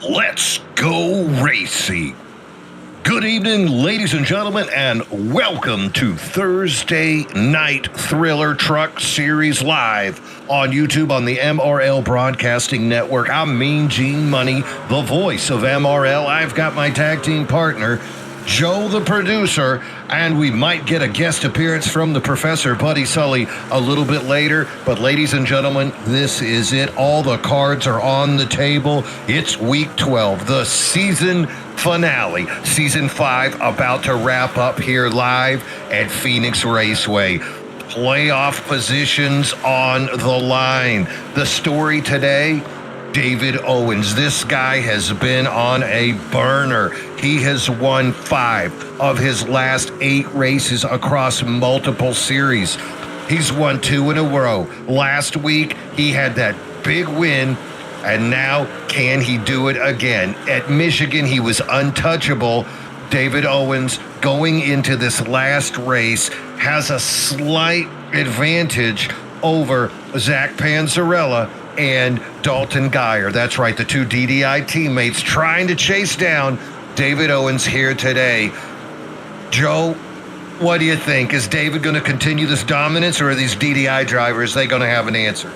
Let's go racing. Good evening, ladies and gentlemen, and welcome to Thursday Night Thriller Truck Series Live on YouTube on the MRL Broadcasting Network. I'm Mean Gene Money, the voice of MRL. I've got my tag team partner, Joe the producer, and we might get a guest appearance from the Professor Buddy Sully a little bit later. But ladies and gentlemen, this is it. All the cards are on the table. It's week 12, the season finale. Season 5 about to wrap up here live at Phoenix Raceway. Playoff positions on the line. The story today, David Owens. This guy has been on a burner. He has won 5 of his last 8 races across multiple series. He's won 2 in a row. Last week, he had that big win, and now can he do it again? At Michigan, he was untouchable. David Owens, going into this last race, has a slight advantage over Zach Panzarella and Dalton Geyer. That's right, the 2 DDI teammates trying to chase down David Owens here today. Joe, what do you think? Is David going to continue this dominance, or are these DDI drivers, they going to have an answer?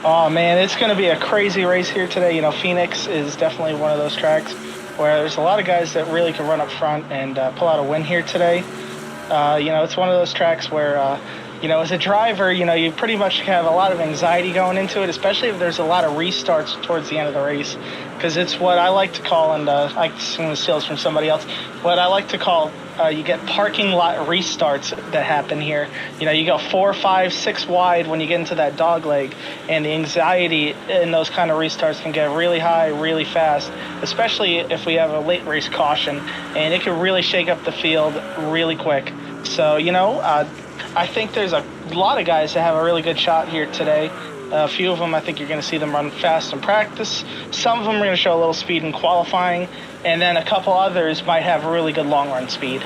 Oh, man, it's going to be a crazy race here today. You know, Phoenix is definitely one of those tracks where there's a lot of guys that really can run up front and pull out a win here today. You know, it's one of those tracks where you know, as a driver, you know, you pretty much have a lot of anxiety going into it, especially if there's a lot of restarts towards the end of the race, because it's what I like to call, and I'm going to steal this from somebody else, what I like to call, you get parking lot restarts that happen here. You know, you go 4, 5, 6 wide when you get into that dog leg, and the anxiety in those kind of restarts can get really high, really fast, especially if we have a late race caution, and it can really shake up the field really quick. So, you know, I think there's a lot of guys that have a really good shot here today. A few of them, I think you're going to see them run fast in practice. Some of them are going to show a little speed in qualifying. And then a couple others might have really good long-run speed.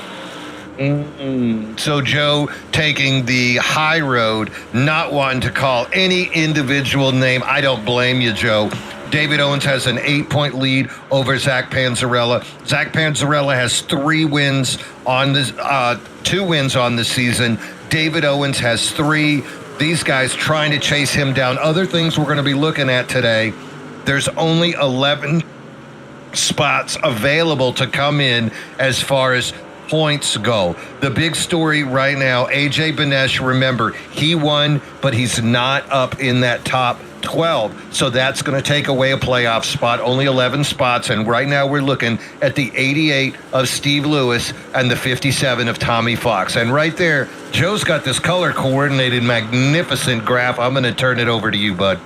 So Joe taking the high road, not wanting to call any individual name. I don't blame you, Joe. David Owens has an 8-point lead over Zach Panzarella. Zach Panzarella has 3 wins on this, 2 wins on the season. David Owens has 3. These guys trying to chase him down. Other things we're going to be looking at today, there's only 11 spots available to come in as far as points go. The big story right now, AJ Benesh, remember, he won, but he's not up in that top 12. So that's going to take away a playoff spot, only 11 spots. And right now we're looking at the 88 of Steve Lewis and the 57 of Tommy Fox. And right there, Joe's got this color coordinated, magnificent graph. I'm going to turn it over to you, bud.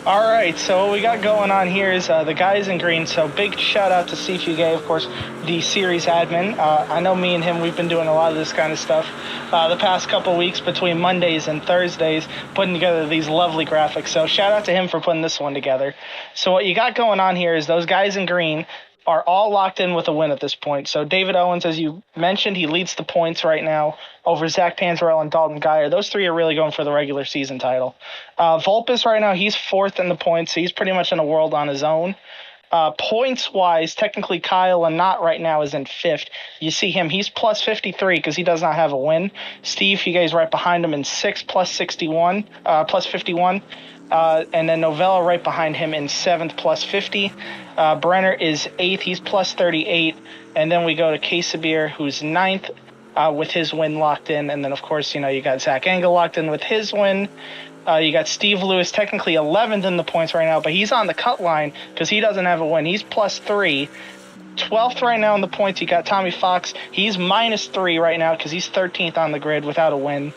All right, so what we got going on here is the guys in green. So big shout out to Steve Fugay, of course, the series admin. I know me and him, we've been doing a lot of this kind of stuff the past couple weeks between Mondays and Thursdays, putting together these lovely graphics. So shout out to him for putting this one together. So what you got going on here is those guys in green are all locked in with a win at this point. So David Owens, as you mentioned, he leads the points right now over Zach Panzarella and Dalton Geyer. Those 3 are really going for the regular season title. Vulpes right now, he's 4th in the points, so he's pretty much in a world on his own. Points-wise, technically Kyle Annott right now is in 5th. You see him, he's plus 53 because he does not have a win. Steve Fugay's right behind him in 6th, plus 51. And then Novella right behind him in 7th, plus 50. Brenner is 8th, he's plus 38. And then we go to Casabir, who's 9th with his win locked in. And then, of course, you know, you got Zach Engel locked in with his win. You got Steve Lewis, technically 11th in the points right now, but he's on the cut line because he doesn't have a win. He's plus 3. 12th right now in the points, you got Tommy Fox. He's minus 3 right now because he's 13th on the grid without a win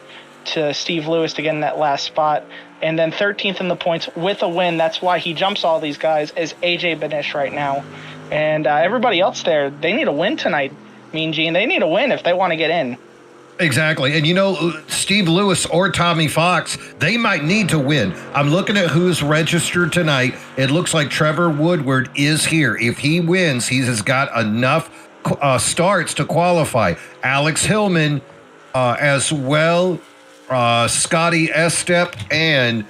to Steve Lewis to get in that last spot. And then 13th in the points with a win. That's why he jumps all these guys, is AJ Benesh right now. And everybody else there, they need a win tonight, Mean Gene. They need a win if they want to get in. Exactly. And, you know, Steve Lewis or Tommy Fox, they might need to win. I'm looking at who's registered tonight. It looks like Trevor Woodward is here. If he wins, he has got enough starts to qualify. Alex Hillman as well, Scotty Estep, and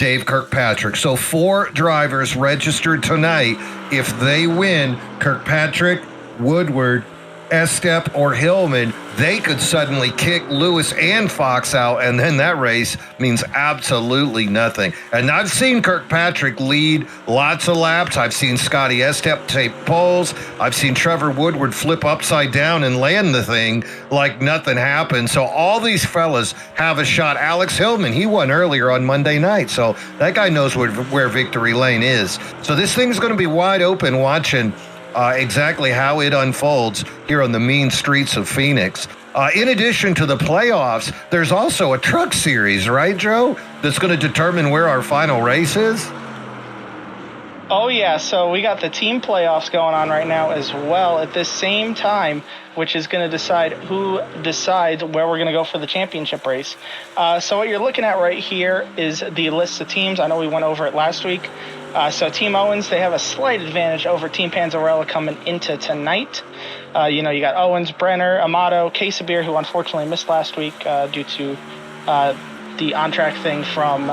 Dave Kirkpatrick. So 4 drivers registered tonight. If they win, Kirkpatrick, Woodward, Estep, or Hillman, they could suddenly kick Lewis and Fox out, and then that race means absolutely nothing. And I've seen Kirkpatrick lead lots of laps. I've seen Scotty Estep take poles. I've seen Trevor Woodward flip upside down and land the thing like nothing happened. So all these fellas have a shot. Alex Hillman, he won earlier on Monday night, so that guy knows where victory lane is. So this thing's going to be wide open watching exactly how it unfolds here on the mean streets of Phoenix. In addition to the playoffs, there's also a truck series, right, Joe? That's going to determine where our final race is? Oh, yeah. So we got the team playoffs going on right now as well at this same time, which is going to decide who decides where we're going to go for the championship race. So what you're looking at right here is the list of teams. I know we went over it last week. So Team Owens, they have a slight advantage over Team Panzarella coming into tonight. You got Owens, Brenner, Amato, Quesabir, who unfortunately missed last week due to the on-track thing from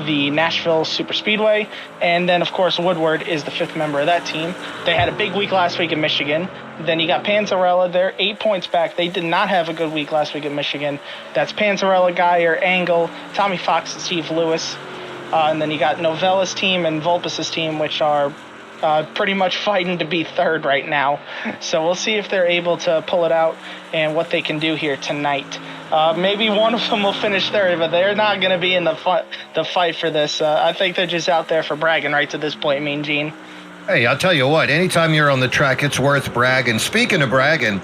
the Nashville Super Speedway. And then, of course, Woodward is the 5th member of that team. They had a big week last week in Michigan. Then you got Panzarella. They're 8 points back. They did not have a good week last week in Michigan. That's Panzarella, Geyer, Angle, Tommy Fox, and Steve Lewis. And then you got Novella's team and Vulpus's team, which are pretty much fighting to be 3rd right now. So we'll see if they're able to pull it out and what they can do here tonight. Maybe one of them will finish 3rd, but they're not going to be in the fight for this. I think they're just out there for bragging right to this point, Mean Gene. Hey, I'll tell you what, anytime you're on the track, it's worth bragging. Speaking of bragging,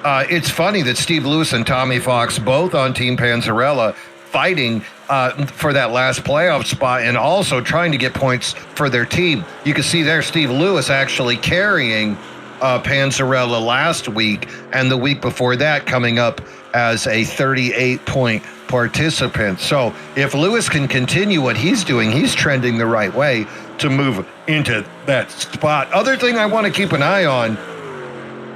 it's funny that Steve Lewis and Tommy Fox, both on Team Panzarella, fighting for that last playoff spot and also trying to get points for their team. You can see there Steve Lewis actually carrying Panzarella last week, and the week before that coming up as a 38-point participant. So if Lewis can continue what he's doing, he's trending the right way to move into that spot. Other thing I want to keep an eye on,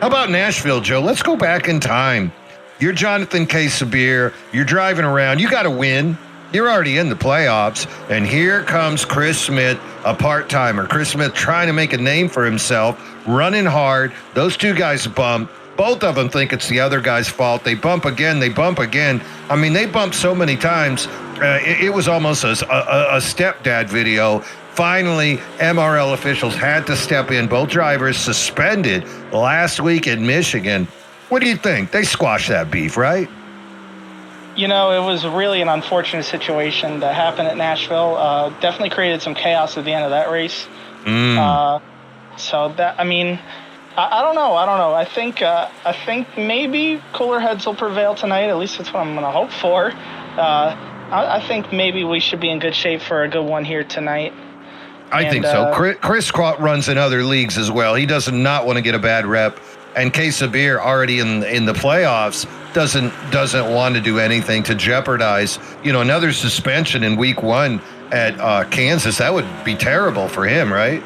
how about Nashville, Joe? Let's go back in time. You're Jonathan Quesabir. You're driving around. You got to win. You're already in the playoffs. And here comes Chris Smith, a part-timer. Chris Smith trying to make a name for himself, running hard. Those 2 guys bump. Both of them think it's the other guy's fault. They bump again. They bump again. I mean, they bumped so many times. It was almost a stepdad video. Finally, MRL officials had to step in. Both drivers suspended last week in Michigan. What do you think? They squashed that beef, right? It was really an unfortunate situation that happened at Nashville. Definitely created some chaos at the end of that race. So that, I mean, I don't know. I think maybe cooler heads will prevail tonight. At least that's what I'm going to hope for. I think maybe we should be in good shape for a good one here tonight. I think so. Chris runs in other leagues as well. He does not want to get a bad rep. And Quesabir, already in the playoffs, doesn't want to do anything to jeopardize, another suspension in week 1 at Kansas. That would be terrible for him, right?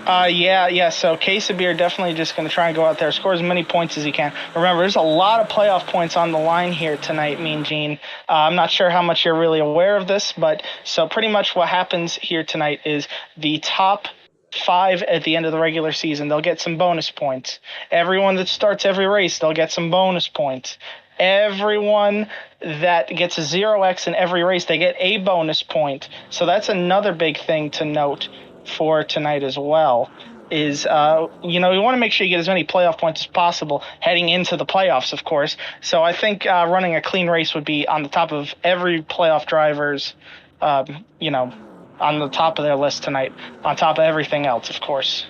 Yeah. So Quesabir definitely just going to try and go out there, score as many points as he can. Remember, there's a lot of playoff points on the line here tonight, Mean Gene. I'm not sure how much you're really aware of this, but so pretty much what happens here tonight is the top 5 at the end of the regular season, they'll get some bonus points. Everyone that starts every race, they'll get some bonus points. Everyone that gets a 0x in every race, they get a bonus point. So that's another big thing to note for tonight as well. Is you want to make sure you get as many playoff points as possible heading into the playoffs, of course. So I think running a clean race would be on the top of every playoff driver's on the top of their list tonight, on top of everything else, of course.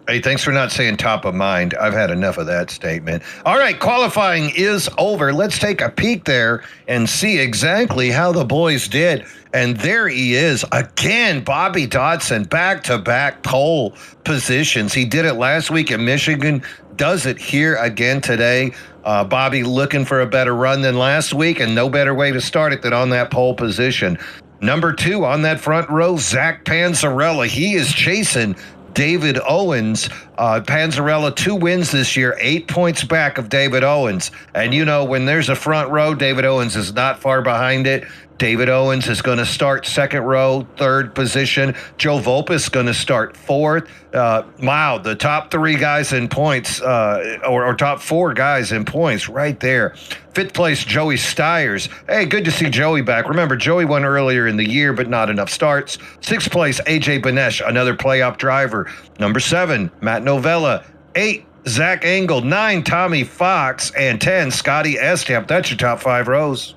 Hey, thanks for not saying top of mind. I've had enough of that statement. All right, qualifying is over. Let's take a peek there and see exactly how the boys did. And there he is again, Bobby Dodson, back-to-back pole positions. He did it last week at Michigan, does it here again today. Bobby looking for a better run than last week, and no better way to start it than on that pole position. Number 2 on that front row, Zach Panzarella. He is chasing David Owens. Panzarella, 2 wins this year, 8 points back of David Owens. And when there's a front row, David Owens is not far behind it. David Owens is going to start second row, third position. Joe Volpus going to start fourth. Wow, the top three guys in points, or top four guys in points right there. Fifth place, Joey Stiers. Hey, good to see Joey back. Remember, Joey won earlier in the year, but not enough starts. Sixth place, AJ Benesh, another playoff driver. Number 7, Matt Novella. 8, Zach Engel. 9, Tommy Fox. And 10, Scotty Estamp. That's your top 5 rows.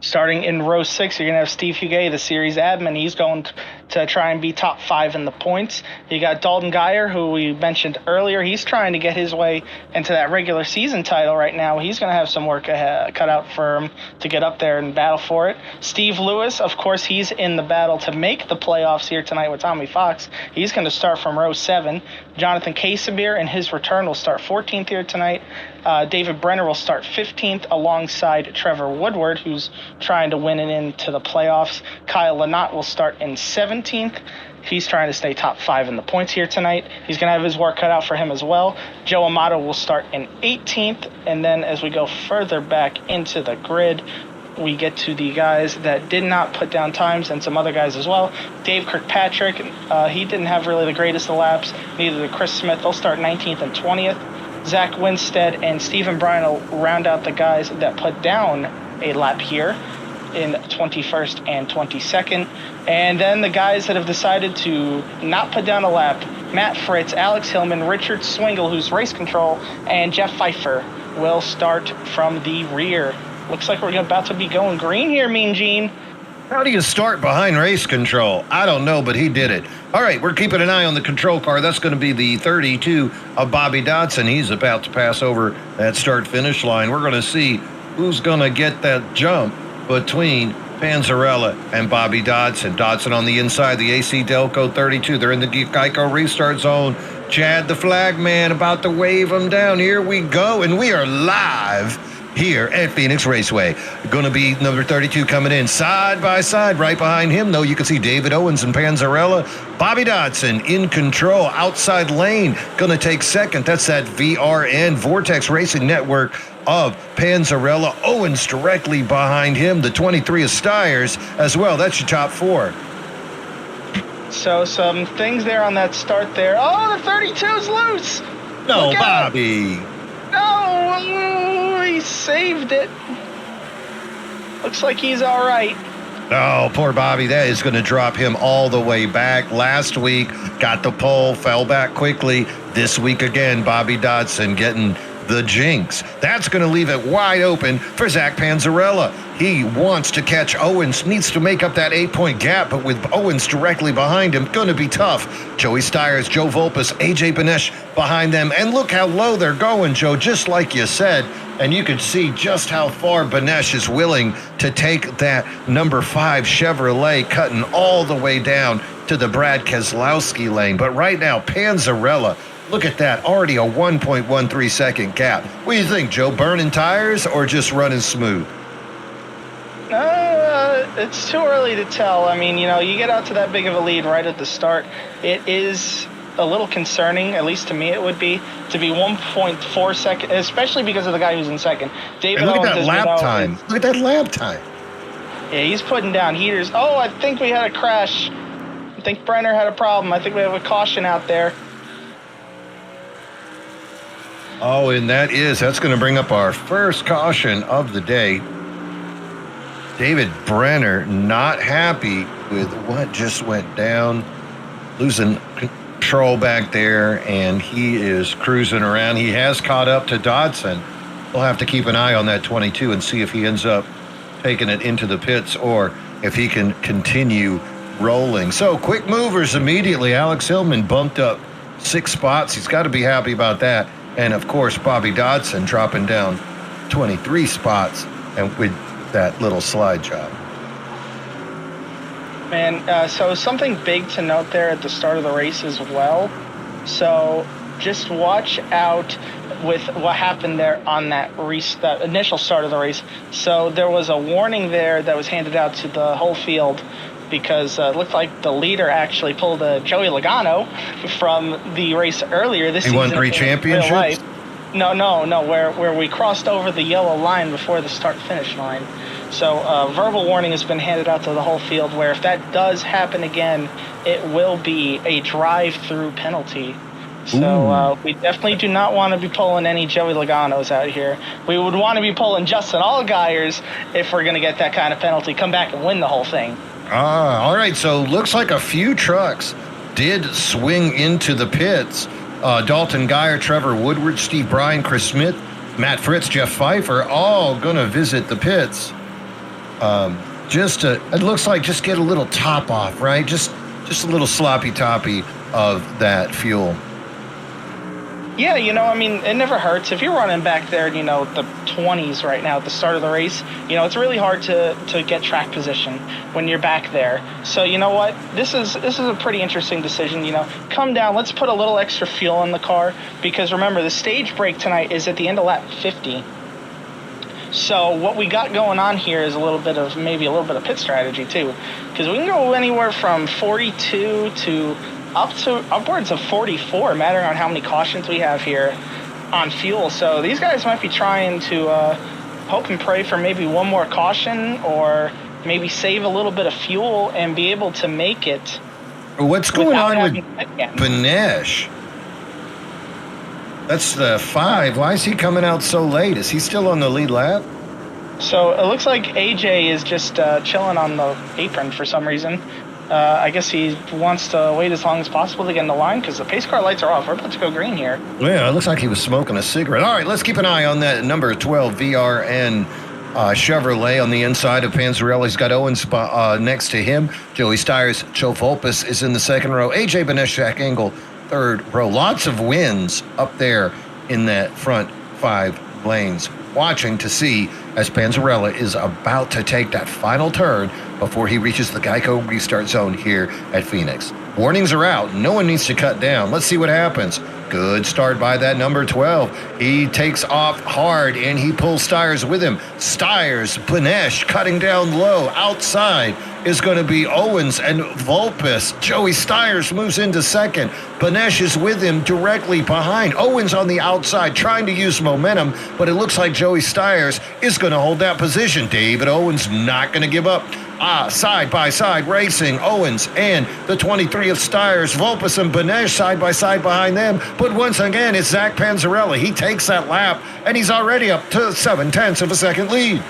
Starting in row 6, you're going to have Steve Hugay, the series admin. He's going to try and be top 5 in the points. You got Dalton Geyer, who we mentioned earlier. He's trying to get his way into that regular season title right now. He's going to have some work cut out for him to get up there and battle for it. Steve Lewis, of course, he's in the battle to make the playoffs here tonight with Tommy Fox. He's going to start from row 7. Jonathan Casimir in his return will start 14th here tonight. David Brenner will start 15th alongside Trevor Woodward, who's trying to win it into the playoffs. Kyle Lynott will start in 17th. He's trying to stay top 5 in the points here tonight. He's going to have his work cut out for him as well. Joe Amato will start in 18th. And then as we go further back into the grid, we get to the guys that did not put down times and some other guys as well. Dave Kirkpatrick, he didn't have really the greatest of laps. Neither did Chris Smith. They'll start 19th and 20th. Zach Winstead and Stephen Bryan will round out the guys that put down a lap here in 21st and 22nd. And then the guys that have decided to not put down a lap, Matt Fritz, Alex Hillman, Richard Swingle, who's race control, and Jeff Pfeiffer will start from the rear. Looks like we're about to be going green here, Mean Gene. How do you start behind race control? I don't know, but he did it. All right, we're keeping an eye on the control car. That's going to be the 32 of Bobby Dodson. He's about to pass over that start-finish line. We're going to see who's going to get that jump between Panzarella and Bobby Dodson. Dodson on the inside, the AC Delco 32. They're in the Geico restart zone. Chad the flag man about to wave them down. Here we go, and we are live here at Phoenix Raceway. Going to be number 32 coming in side by side. Right behind him, though, you can see David Owens and Panzarella. Bobby Dodson in control. Outside lane, going to take second. That's that VRN, Vortex Racing Network of Panzarella. Owens directly behind him. The 23 of Stiers as well. That's your top 4. So some things there on that start there. Oh, the 32 is loose. No, Bobby. No, he saved it. Looks like he's all right. Oh, poor Bobby. That is going to drop him all the way back. Last week, got the pole, fell back quickly. This week again, Bobby Dodson getting the jinx. That's going to leave it wide open for Zach Panzarella. He wants to catch Owens, needs to make up that 8-point gap, but with Owens directly behind him, going to be tough. Joey Stiers, Joe Volpus, AJ Benesh behind them, and look how low they're going, Joe, just like you said. And you can see just how far Benesh is willing to take that number 5 Chevrolet, cutting all the way down to the Brad Keselowski lane. But right now, Panzarella, look at that, already a 1.13 second gap. What do you think, Joe? Burning tires or just running smooth? It's too early to tell. I mean, you get out to that big of a lead right at the start. It is a little concerning, at least to me it would be, to be 1.4 seconds, especially because of the guy who's in second. David and look Owens at that lap time. Look at that lap time. Yeah, he's putting down heaters. Oh, I think we had a crash. I think Brenner had a problem. I think we have a caution out there. Oh, and that's going to bring up our first caution of the day. David Brenner not happy with what just went down, losing control back there, and he is cruising around. He has caught up to Dodson. We'll have to keep an eye on that 22 and see if he ends up taking it into the pits or if he can continue rolling. So quick movers immediately. Alex Hillman bumped up 6 spots. He's got to be happy about that. And, of course, Bobby Dodson dropping down 23 spots and with that little slide job. Man, so something big to note there at the start of the race as well. So just watch out with what happened there on that initial start of the race. So there was a warning there that was handed out to the whole field because it looked like the leader actually pulled a Joey Logano from the race earlier this season. He won 3 championships? No, where we crossed over the yellow line before the start-finish line. So verbal warning has been handed out to the whole field where if that does happen again, it will be a drive-through penalty. So we definitely do not want to be pulling any Joey Logano's out here. We would want to be pulling Justin Allgaiers if we're going to get that kind of penalty, come back and win the whole thing. All right. So looks like a few trucks did swing into the pits. Dalton Geyer, Trevor Woodward, Steve Bryan, Chris Smith, Matt Fritz, Jeff Pfeiffer, all going to visit the pits. It looks like just get a little top off, right? Just a little sloppy toppy of that fuel. Yeah, it never hurts. If you're running back there, the 20s right now at the start of the race, it's really hard to get track position when you're back there. So you know what? This is a pretty interesting decision. Come down, let's put a little extra fuel in the car, because remember, the stage break tonight is at the end of lap 50. So what we got going on here is maybe a little bit of pit strategy too, because we can go anywhere from 42 to upwards of 44, mattering on how many cautions we have here on fuel. So these guys might be trying to hope and pray for maybe one more caution, or maybe save a little bit of fuel and be able to make it. What's going on with Benesh? That's the 5. Why is he coming out so late? Is he still on the lead lap? So it looks like AJ is just chilling on the apron for some reason. I guess he wants to wait as long as possible to get in the line, because the pace car lights are off. We're about to go green here. Yeah, it looks like he was smoking a cigarette. All right, let's keep an eye on that number 12 VRN Chevrolet on the inside of Panzarella. He's got Owens next to him. Joey Stiers, Joe Volpus is in the second row. AJ Benesh, Jack Engel, third row. Lots of wins up there in that front 5 lanes. Watching to see as Panzarella is about to take that final turn before he reaches the Geico restart zone here at Phoenix. Warnings are out. No one needs to cut down. Let's see what happens. Good start by that number 12. He takes off hard, and he pulls Stiers with him. Stiers, Benesh cutting down low. Outside is going to be Owens and Volpus. Joey Stiers moves into second. Benesh is with him directly behind. Owens on the outside trying to use momentum, but it looks like Joey Stiers is going to hold that position. David Owens not going to give up. Side by side racing, Owens and the 23 of Stiers, Volpus and Benesh side by side behind them. But once again, it's Zach Panzarella. He takes that lap, and he's already up to 0.7 of a second lead.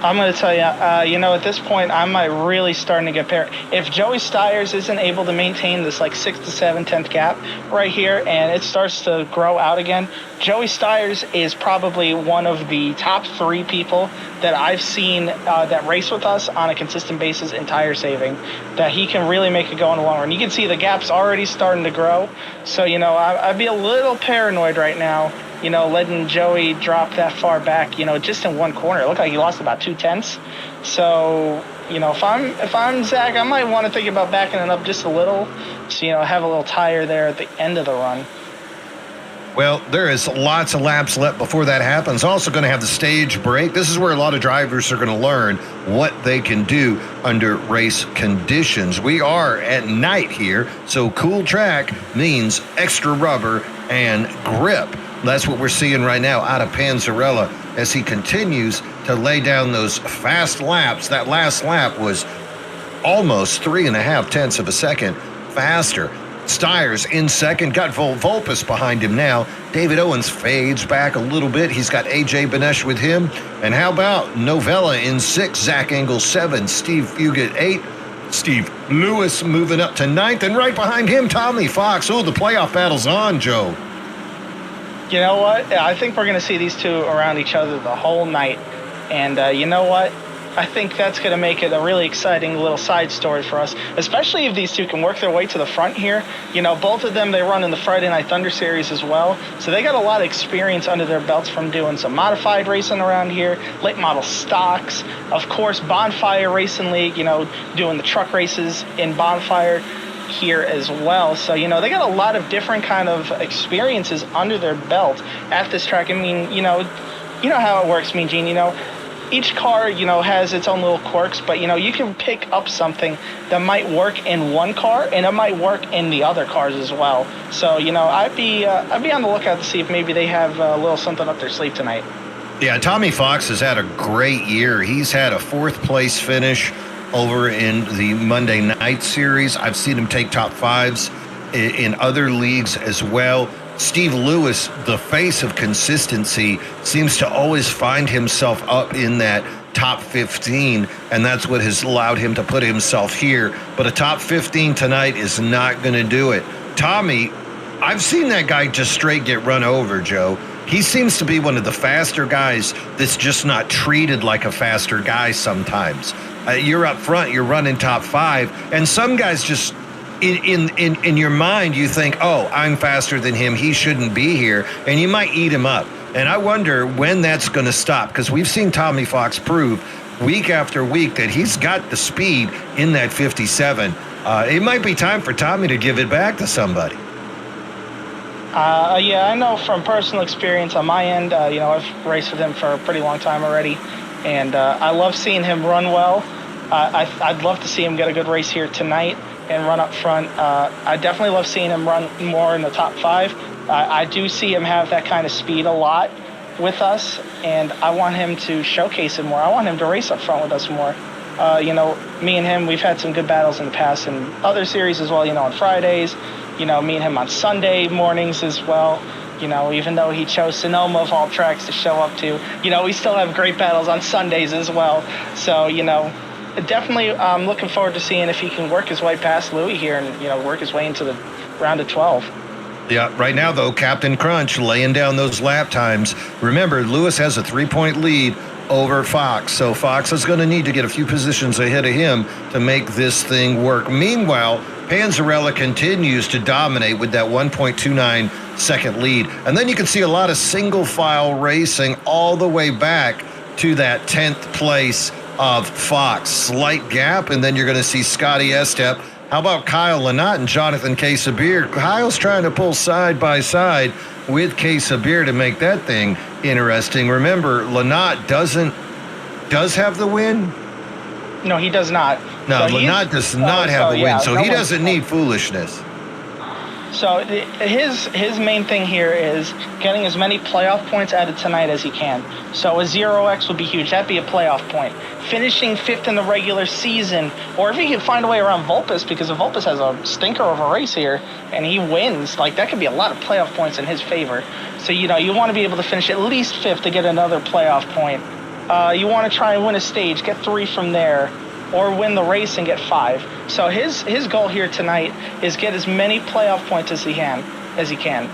I'm going to tell you, at this point, I'm really starting to get paired. If Joey Stiers isn't able to maintain this 6 to 7/10 gap right here, and it starts to grow out again, Joey Stiers is probably one of the top 3 people that I've seen that race with us on a consistent basis in tire saving, that he can really make it go in the long run. You can see the gap's already starting to grow. So, I'd be a little paranoid right now, letting Joey drop that far back, just in one corner. It looked like he lost about 0.2. So, if I'm Zach, I might want to think about backing it up just a little, so, have a little tire there at the end of the run. Well, there is lots of laps left before that happens. Also going to have the stage break. This is where a lot of drivers are going to learn what they can do under race conditions. We are at night here, so cool track means extra rubber and grip. That's what we're seeing right now out of Panzarella as he continues to lay down those fast laps. That last lap was almost 3.5 of a second faster. Stiers in second, got Volpus behind him now. David Owens fades back a little bit. He's got AJ Benesh with him. And how about Novella in 6, Zach Engel 7, Steve Fugit 8, Steve Lewis moving up to 9th, and right behind him, Tommy Fox. Oh, the playoff battle's on, Joe. You know what? I think we're going to see these two around each other the whole night. And you know what? I think that's going to make it a really exciting little side story for us, especially if these two can work their way to the front here. Both of them, they run in the Friday Night Thunder Series as well, so they got a lot of experience under their belts from doing some modified racing around here, late model stocks, of course, Bonfire Racing League, doing the truck races in Bonfire here as well. So, they got a lot of different kind of experiences under their belt at this track. I mean, you know how it works, Mean Gene, each car, has its own little quirks, but, you can pick up something that might work in one car and it might work in the other cars as well. So, I'd be on the lookout to see if maybe they have a little something up their sleeve tonight. Yeah, Tommy Fox has had a great year. He's had a fourth place finish over in the Monday night series. I've seen him take top fives in other leagues as well. Steve Lewis, the face of consistency, seems to always find himself up in that top 15, and that's what has allowed him to put himself here. But a top 15 tonight is not going to do it. Tommy, I've seen that guy just straight get run over, Joe. He seems to be one of the faster guys that's just not treated like a faster guy sometimes. You're up front, you're running top five, and some guys just in your mind you think, oh, I'm faster than him, he shouldn't be here, and you might eat him up. And I wonder when that's going to stop, because we've seen Tommy Fox prove week after week that he's got the speed in that 57. It might be time for Tommy to give it back to somebody. Yeah, I know from personal experience on my end, I've raced with him for a pretty long time already, and I love seeing him run well. I'd love to see him get a good race here tonight and run up front. I definitely love seeing him run more in the top five. I do see him have that kind of speed a lot with us, and I want him to showcase it more. I want him to race up front with us more. Me and him, we've had some good battles in the past in other series as well, on Fridays. Me and him on Sunday mornings as well. Even though he chose Sonoma of all tracks to show up to, we still have great battles on Sundays as well. So, definitely I'm looking forward to seeing if he can work his way past Louis here and, work his way into the round of 12. Yeah, right now, though, Captain Crunch laying down those lap times. Remember, Lewis has a 3-point lead over Fox, so Fox is going to need to get a few positions ahead of him to make this thing work. Meanwhile, Panzarella continues to dominate with that 1.29 second lead. And then you can see a lot of single file racing all the way back to that 10th place of Fox. Slight gap, and then you're going to see Scotty Estep. How about Kyle Lynott and Jonathan K. Sabir? Kyle's trying to pull side by side with K. Sabir to make that thing interesting. Remember, Lynott does have the win? No, he does not. No, Lynott does not have the win, so he doesn't need foolishness. So his main thing here is getting as many playoff points out of tonight as he can. So a 0x would be huge. That'd be a playoff point. Finishing fifth in the regular season, or if he can find a way around Vulpes, because if Vulpes has a stinker of a race here and he wins, that could be a lot of playoff points in his favor. So, you want to be able to finish at least fifth to get another playoff point. You want to try and win a stage, get 3 from there, or win the race and get 5. So his goal here tonight is get as many playoff points as he can.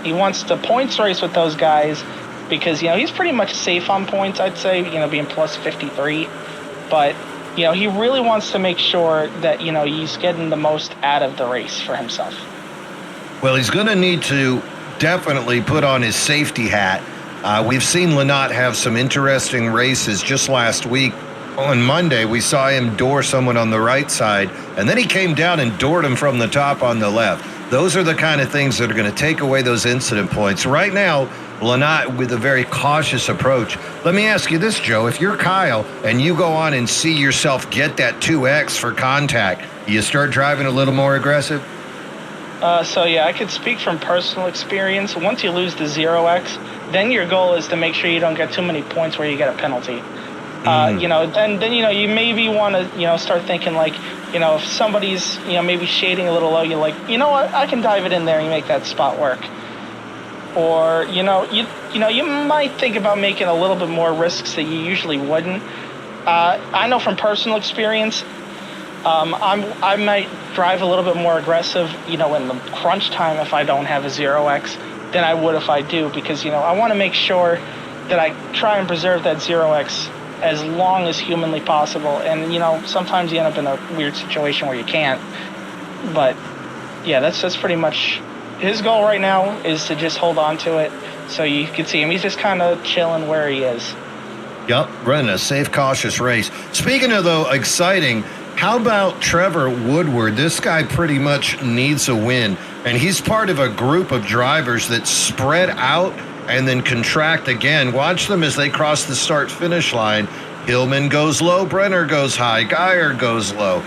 He wants to points race with those guys because, he's pretty much safe on points, I'd say, being plus 53. But, he really wants to make sure that, he's getting the most out of the race for himself. Well, he's going to need to definitely put on his safety hat. We've seen Lynott have some interesting races just last week. On Monday, we saw him door someone on the right side, and then he came down and doored him from the top on the left. Those are the kind of things that are going to take away those incident points. Right now, Lynott with a very cautious approach. Let me ask you this, Joe. If you're Kyle and you go on and see yourself get that 2X for contact, you start driving a little more aggressive? I could speak from personal experience. Once you lose the 0X, then your goal is to make sure you don't get too many points where you get a penalty. Then you maybe want to, start thinking if somebody's, maybe shading a little low, you're like, you know what, I can dive it in there and make that spot work. Or, you might think about making a little bit more risks that you usually wouldn't. I know from personal experience, I might drive a little bit more aggressive, in the crunch time if I don't have a 0X than I would if I do, because, I want to make sure that I try and preserve that 0X as long as humanly possible. And, sometimes you end up in a weird situation where you can't. But, yeah, that's pretty much his goal right now, is to just hold on to it. So you can see him. He's just kind of chilling where he is. Yep, running a safe, cautious race. Speaking of, though, exciting, how about Trevor Woodward? This guy pretty much needs a win. And he's part of a group of drivers that spread out and then contract again. Watch them as they cross the start-finish line. Hillman goes low, Brenner goes high, Geyer goes low.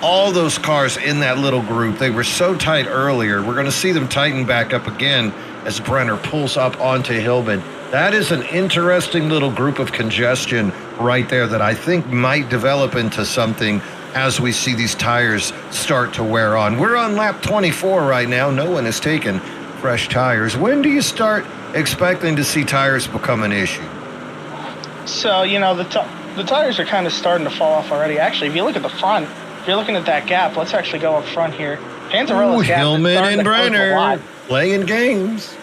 All those cars in that little group, they were so tight earlier. We're going to see them tighten back up again as Brenner pulls up onto Hillman. That is an interesting little group of congestion right there that I think might develop into something as we see these tires start to wear on. We're on lap 24 right now. No one has taken fresh tires. When do you start expecting to see tires become an issue? So, the tires are kind of starting to fall off already. Actually, if you look at the front, if you're looking at that gap, let's actually go up front here. Panzarella's gap Hillman and Brenner playing games.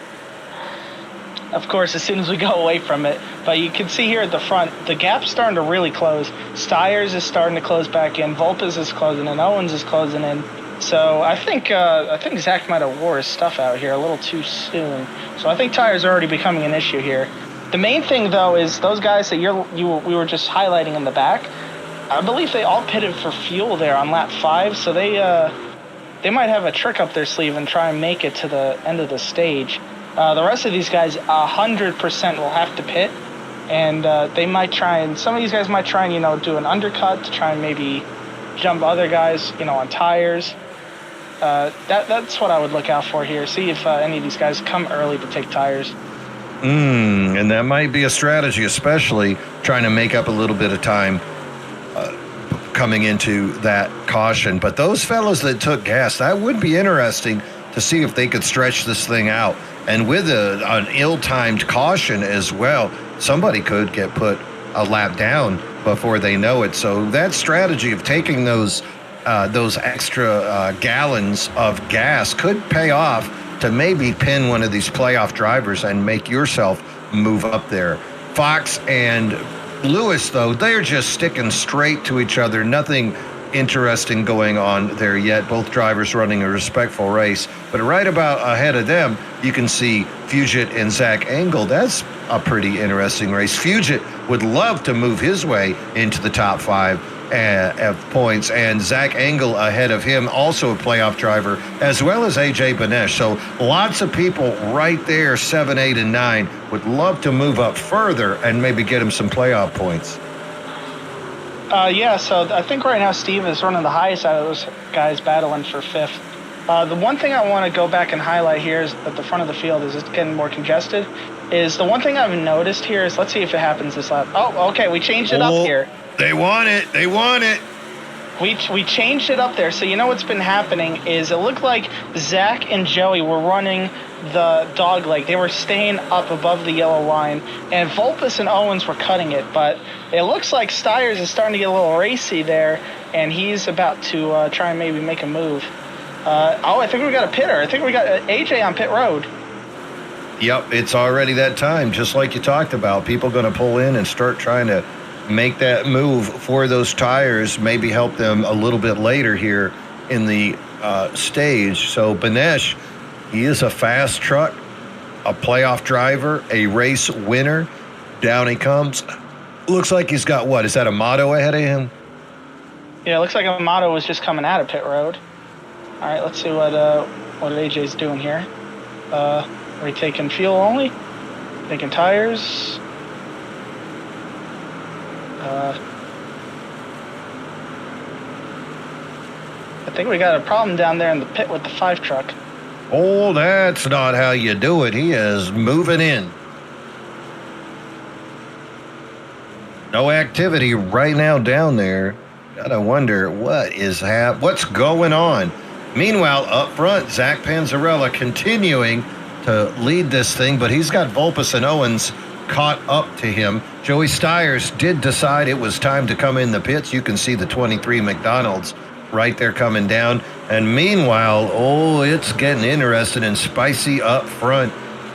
Of course, as soon as we go away from it. But you can see here at the front, the gap's starting to really close. Steyrs is starting to close back in. Vulpes is closing in. Owens is closing in. So I think Zach might have wore his stuff out here a little too soon. So I think tires are already becoming an issue here. The main thing, though, is those guys that we were just highlighting in the back, I believe they all pitted for fuel there on lap 5. So they might have a trick up their sleeve and try and make it to the end of the stage. The rest of these guys 100% will have to pit, and they might try and some of these guys might try and do an undercut to try and maybe jump other guys on tires. That's what I would look out for here. See if any of these guys come early to take tires. And that might be a strategy, especially trying to make up a little bit of time coming into that caution. But those fellows that took gas, that would be interesting to see if they could stretch this thing out. And with an ill-timed caution as well, somebody could get put a lap down before they know it. So that strategy of taking those extra gallons of gas could pay off to maybe pin one of these playoff drivers and make yourself move up there. Fox and Lewis, though, they're just sticking straight to each other. Nothing interesting going on there yet. Both drivers running a respectful race. But right about ahead of them, you can see Fugit and Zach Engel. That's a pretty interesting race. Fugit would love to move his way into the top 5 of points, and Zach Engel ahead of him, also a playoff driver, as well as AJ Benesh. So lots of people right there, 7, 8, and 9, would love to move up further and maybe get him some playoff points. So I think right now Steve is running the highest out of those guys battling for 5th. The one thing I want to go back and highlight here is at the front of the field is it's getting more congested. Is the one thing I've noticed here is, let's see if it happens this lap. Oh, okay, we changed it up here. They want it. We changed it up there. So what's been happening is it looked like Zach and Joey were running the dog leg. They were staying up above the yellow line, and Vulpes and Owens were cutting it. But it looks like Steyrs is starting to get a little racy there, and he's about to try and maybe make a move. I think we got a pitter. I think we got AJ on pit road. Yep, it's already that time, just like you talked about. People going to pull in and start trying to make that move for those tires, maybe help them a little bit later here in the stage. So Benesh, he is a fast truck, a playoff driver, a race winner. Down he comes. Looks like he's got what? Is that a Motto ahead of him? Yeah, it looks like a Motto was just coming out of pit road. All right, let's see what AJ's doing here. Are we taking fuel only? Taking tires? I think we got a problem down there in the pit with the 5 truck. Oh, that's not how you do it. He is moving in. No activity right now down there. Gotta wonder what's going on. Meanwhile, up front, Zach Panzarella continuing to lead this thing, but he's got Vulpes and Owens caught up to him. Joey Steyrs did decide it was time to come in the pits. You can see the 23 McDonald's right there coming down. And meanwhile, it's getting interesting and spicy up front.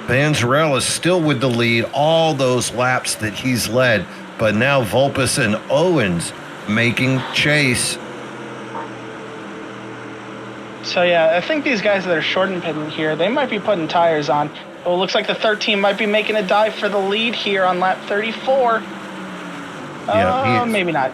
Panzarella is still with the lead, all those laps that he's led. But now Vulpes and Owens making chase. So, I think these guys that are short and pitting here, they might be putting tires on. Oh, it looks like the 13 might be making a dive for the lead here on lap 34. Maybe not.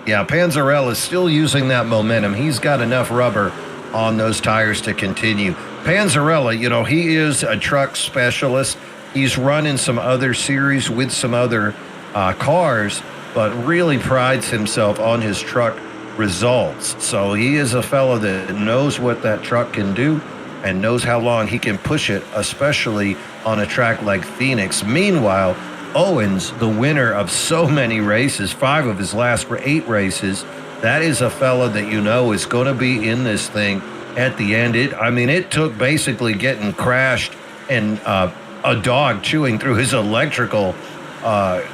Yeah, Panzarella is still using that momentum. He's got enough rubber on those tires to continue. Panzarella, he is a truck specialist. He's run in some other series with some other cars, but really prides himself on his truck results. So he is a fellow that knows what that truck can do, and knows how long he can push it, especially on a track like Phoenix. Meanwhile, Owens, the winner of so many races, 5 of his last 8 races, that is a fella that you know is going to be in this thing at the end. It took basically getting crashed and a dog chewing through his electrical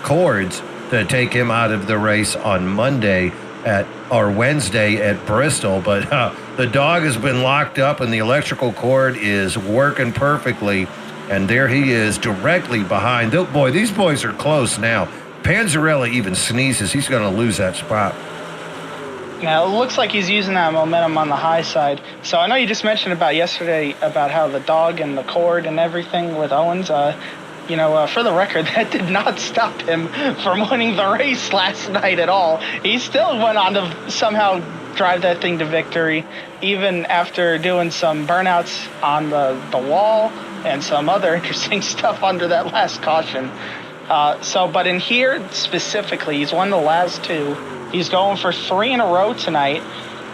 cords to take him out of the race on Wednesday at Bristol. But the dog has been locked up and the electrical cord is working perfectly. And there he is directly behind. Boy, these boys are close now. Panzarella even sneezes. He's going to lose that spot. Now, it looks like he's using that momentum on the high side. So I know you just mentioned about yesterday about how the dog and the cord and everything with Owens. For the record, that did not stop him from winning the race last night at all. He still went on to somehow drive that thing to victory, even after doing some burnouts on the wall and some other interesting stuff under that last caution. But in here specifically, he's won the last 2. He's going for 3 in a row tonight,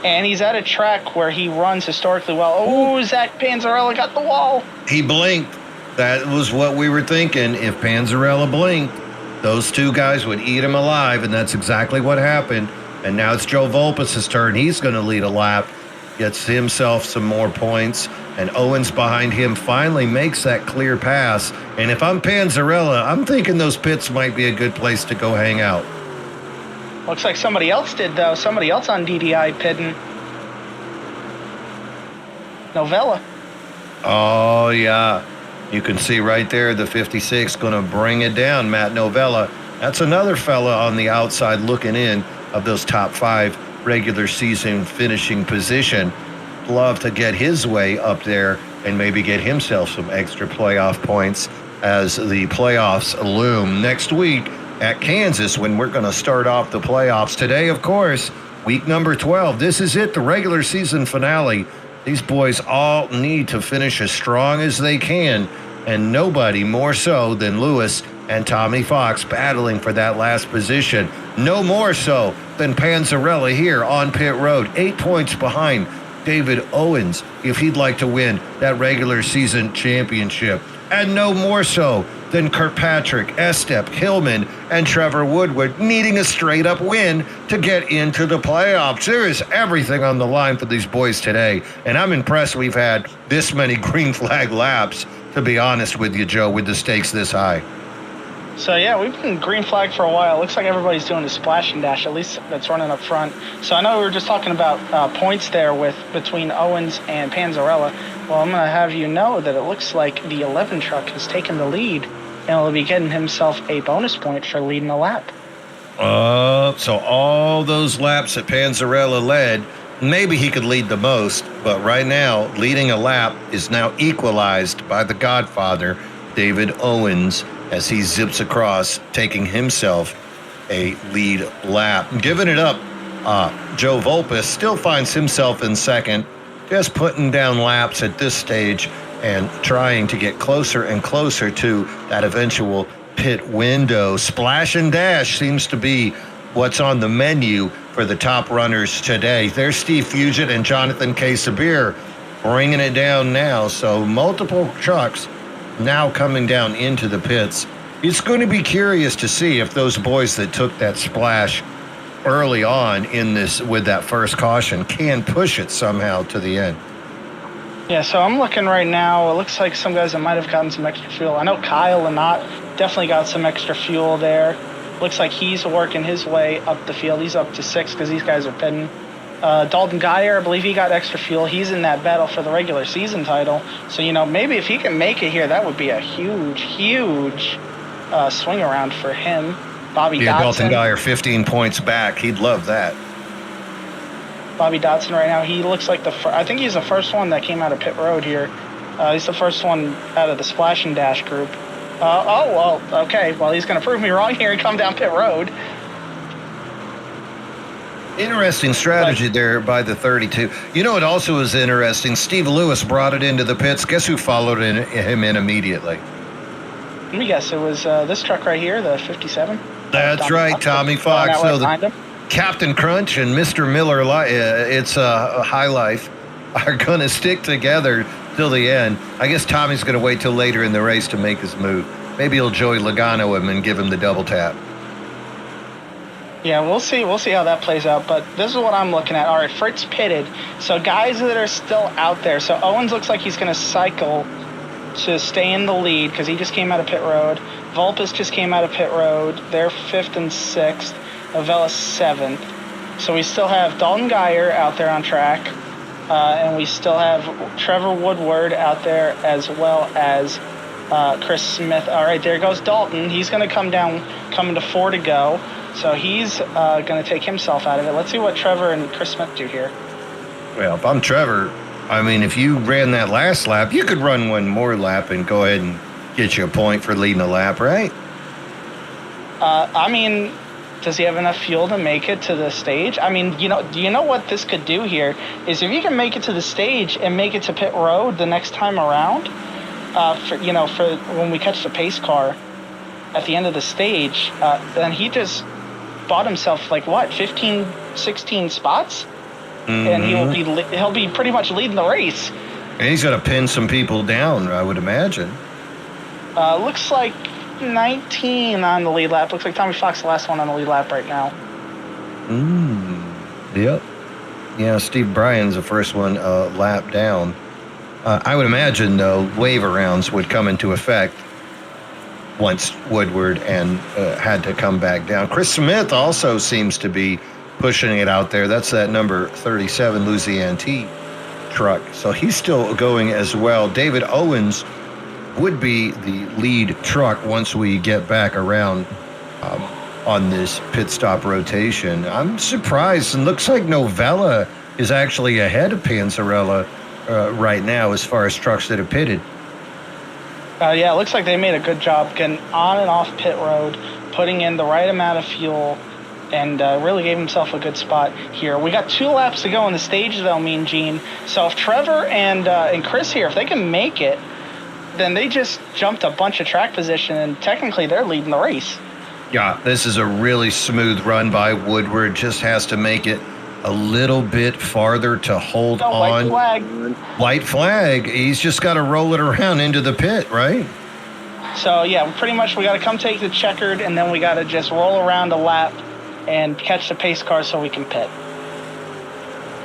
and he's at a track where he runs historically well. Oh, Zach Panzarella got the wall. He blinked. That was what we were thinking. If Panzarella blinked, those 2 guys would eat him alive, and that's exactly what happened. And now it's Joe Volpas's turn. He's going to lead a lap, gets himself some more points, and Owens behind him finally makes that clear pass. And if I'm Panzarella, I'm thinking those pits might be a good place to go hang out. Looks like somebody else did, though. Somebody else on DDI pitting. Novella. Oh, yeah. You can see right there the 56 going to bring it down, Matt Novella. That's another fella on the outside looking in of those top 5 regular season finishing position. Love to get his way up there and maybe get himself some extra playoff points as the playoffs loom next week at Kansas, when we're going to start off the playoffs. Today, of course, week number 12. This is it, the regular season finale. These boys all need to finish as strong as they can, and nobody more so than Lewis and Tommy Fox battling for that last position. No more so than Panzarella here on pit road, 8 points behind David Owens if he'd like to win that regular season championship. And no more so than Kirkpatrick, Estep, Hillman, and Trevor Woodward needing a straight-up win to get into the playoffs. There is everything on the line for these boys today, and I'm impressed we've had this many green flag laps, to be honest with you, Joe, with the stakes this high. So, yeah, we've been green flag for a while. It looks like everybody's doing a splash and dash, at least that's running up front. So I know we were just talking about points there between Owens and Panzarella. Well, I'm going to have you know that it looks like the 11 truck has taken the lead, and will be getting himself a bonus point for leading a lap. So all those laps that Panzarella led, maybe he could lead the most, but right now, leading a lap is now equalized by the Godfather, David Owens, as he zips across, taking himself a lead lap. Giving it up, Joe Volpas still finds himself in second, just putting down laps at this stage and trying to get closer and closer to that eventual pit window. Splash and dash seems to be what's on the menu for the top runners today. There's Steve Fugit and Jonathan K. Sabir bringing it down now. So multiple trucks now coming down into the pits. It's going to be curious to see if those boys that took that splash early on in this with that first caution can push it somehow to the end. Yeah, so I'm looking right now. It looks like some guys that might have gotten some extra fuel. I know Kyle Lanot definitely got some extra fuel there. Looks like he's working his way up the field. He's up to 6 because these guys are pitting. Dalton Geyer, I believe he got extra fuel. He's in that battle for the regular season title. So, maybe if he can make it here, that would be a huge, huge swing around for him. Bobby Dotson. Dalton Geyer 15 points back. He'd love that. Bobby Dotson right now, he looks like I think he's the first one that came out of pit road here. He's the first one out of the splash and dash group. Okay. Well, he's going to prove me wrong here and come down pit road. Interesting strategy there by the 32. It also is interesting. Steve Lewis brought it into the pits. Guess who followed him in immediately? Let me guess. It was this truck right here, the 57. That's right, Tommy Fox. So the Captain Crunch and Mr. Miller, it's a High Life, are going to stick together till the end. I guess Tommy's going to wait till later in the race to make his move. Maybe he'll Joey Logano him and give him the double tap. Yeah, we'll see. We'll see how that plays out. But this is what I'm looking at. All right, Fritz pitted. So guys that are still out there. So Owens looks like he's going to cycle to stay in the lead because he just came out of pit road. Vulpes just came out of pit road. They're 5th and 6th. Avella 7th. So we still have Dalton Geyer out there on track. And we still have Trevor Woodward out there as well as Chris Smith. All right, there goes Dalton. He's going to come down, coming to 4 to go. So he's going to take himself out of it. Let's see what Trevor and Chris Smith do here. Well, if I'm Trevor, I mean, if you ran that last lap, you could run one more lap and go ahead and get you a point for leading a lap, right? I mean, does he have enough fuel to make it to the stage? I mean, do you know what this could do here? Is if you can make it to the stage and make it to pit road the next time around, for when we catch the pace car at the end of the stage, then he just bought himself 15, 16 spots, and he'll be pretty much leading the race. And he's going to pin some people down, I would imagine. Looks like 19 on the lead lap. Looks like Tommy Fox the last one on the lead lap right now. Yep. Yeah, Steve Bryan's the first one lap down. I would imagine, though, wave arounds would come into effect once Woodward and had to come back down. Chris Smith also seems to be pushing it out there. That's that number 37 Louisiana truck. So he's still going as well. David Owens would be the lead truck once we get back around on this pit stop rotation. I'm surprised, and looks like Novella is actually ahead of Panzarella right now as far as trucks that have pitted. Yeah, it looks like they made a good job getting on and off pit road, putting in the right amount of fuel, and really gave himself a good spot here. We got 2 laps to go on the stage, though, Mean Gene. So if Trevor and Chris here, if they can make it, then they just jumped a bunch of track position, and technically they're leading the race. Yeah, this is a really smooth run by Woodward. Just has to make it a little bit farther to hold on. White flag. White flag. He's just got to roll it around into the pit, right? So, yeah, pretty much we got to come take the checkered, and then we got to just roll around a lap and catch the pace car so we can pit.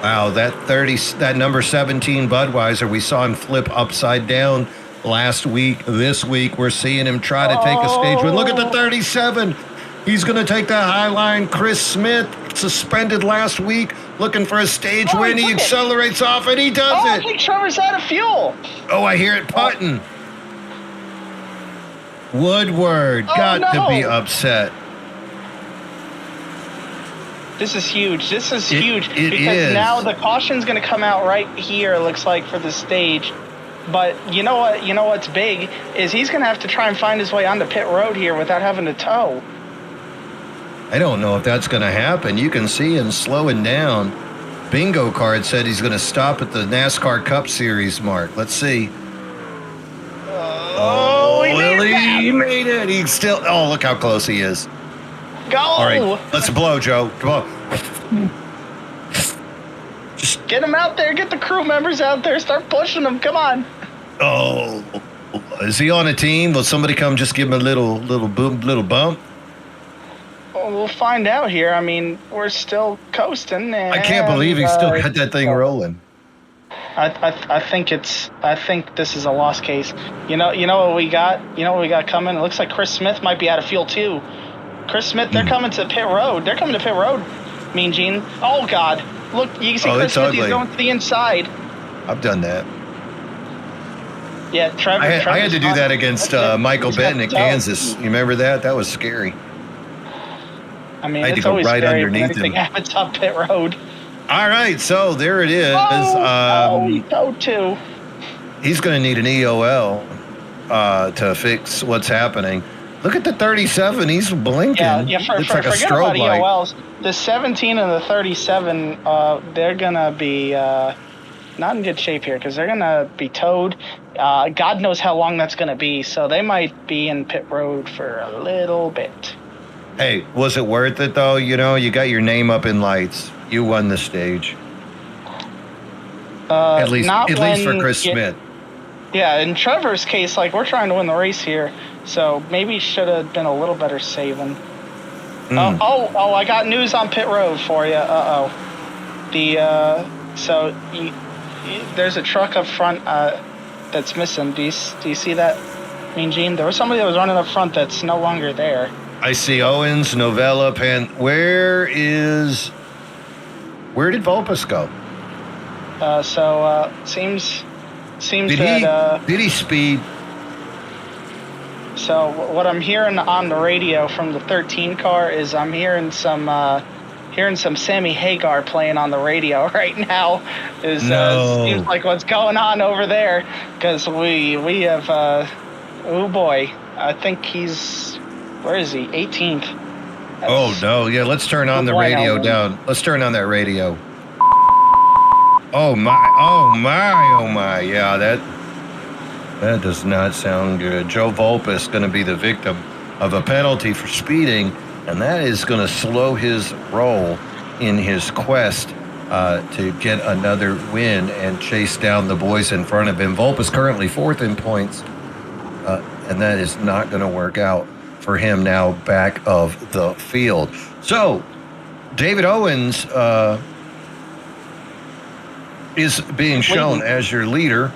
Wow, that number 17 Budweiser, we saw him flip upside down last week. This week, we're seeing him try to take a stage win. Look at the 37. He's going to take that high line. Chris Smith, suspended last week, looking for a stage win. He accelerates off, and he does it. I think Trevor's out of fuel. Oh, I hear it putting. Woodward got to be upset. This is huge. This is huge. It because is. Now the caution's going to come out right here, it looks like, for the stage. But you know what? You know what's big is he's going to have to try and find his way onto pit road here without having to tow. I don't know if that's going to happen. You can see him slowing down. Bingo card said he's going to stop at the NASCAR Cup Series mark. Let's see. He made it. He's still. Oh, look how close he is. Go. All right, let's blow, Joe. Come on. Just get him out there. Get the crew members out there. Start pushing them. Come on. Oh, is he on a team? Will somebody come just give him a little bump? Well, we'll find out here. I mean, we're still coasting. And, I can't believe he still got that thing rolling. I think this is a lost case. You know what we got? You know what we got coming? It looks like Chris Smith might be out of fuel too. Chris Smith, they're coming to pit road. They're coming to pit road. Mean Gene. Oh God! Look, you can see Chris Smith. He's going to the inside. I've done that. Yeah, Trevor. I had to do that against Michael Benton at Kansas. You remember that? That was scary. I mean, I had it's to go always right scary underneath when anything him. happens on pit road. All right, so there it is. He towed too. He's going to need an EOL to fix what's happening. Look at the 37. He's blinking. Yeah. Forget about EOLs. The 17 and the 37, they're going to be not in good shape here because they're going to be towed. God knows how long that's going to be, so they might be in pit road for a little bit. Hey, was it worth it, though? You know, you got your name up in lights. You won the stage. At least for Chris Smith. Yeah, in Trevor's case, like, we're trying to win the race here, so maybe should have been a little better saving. Oh, I got news on pit road for you. There's a truck up front that's missing. Do you see that, Mean Gene? There was somebody that was running up front that's no longer there. I see Owens, Novella, Penn. Where did Vulpus go? Seems did he speed? So what I'm hearing on the radio from the 13 car is I'm hearing some Sammy Hagar playing on the radio right now. Seems like what's going on over there, because we have oh boy, I think where is he? 18th. Oh no, yeah. Let's turn on the radio down. Let's turn on that radio. Oh my. Yeah, that does not sound good. Joe Vulpus going to be the victim of a penalty for speeding, and that is going to slow his roll in his quest to get another win and chase down the boys in front of him. Vulpus currently 4th in points, and that is not going to work out for him now back of the field. So, David Owens is being shown as your leader.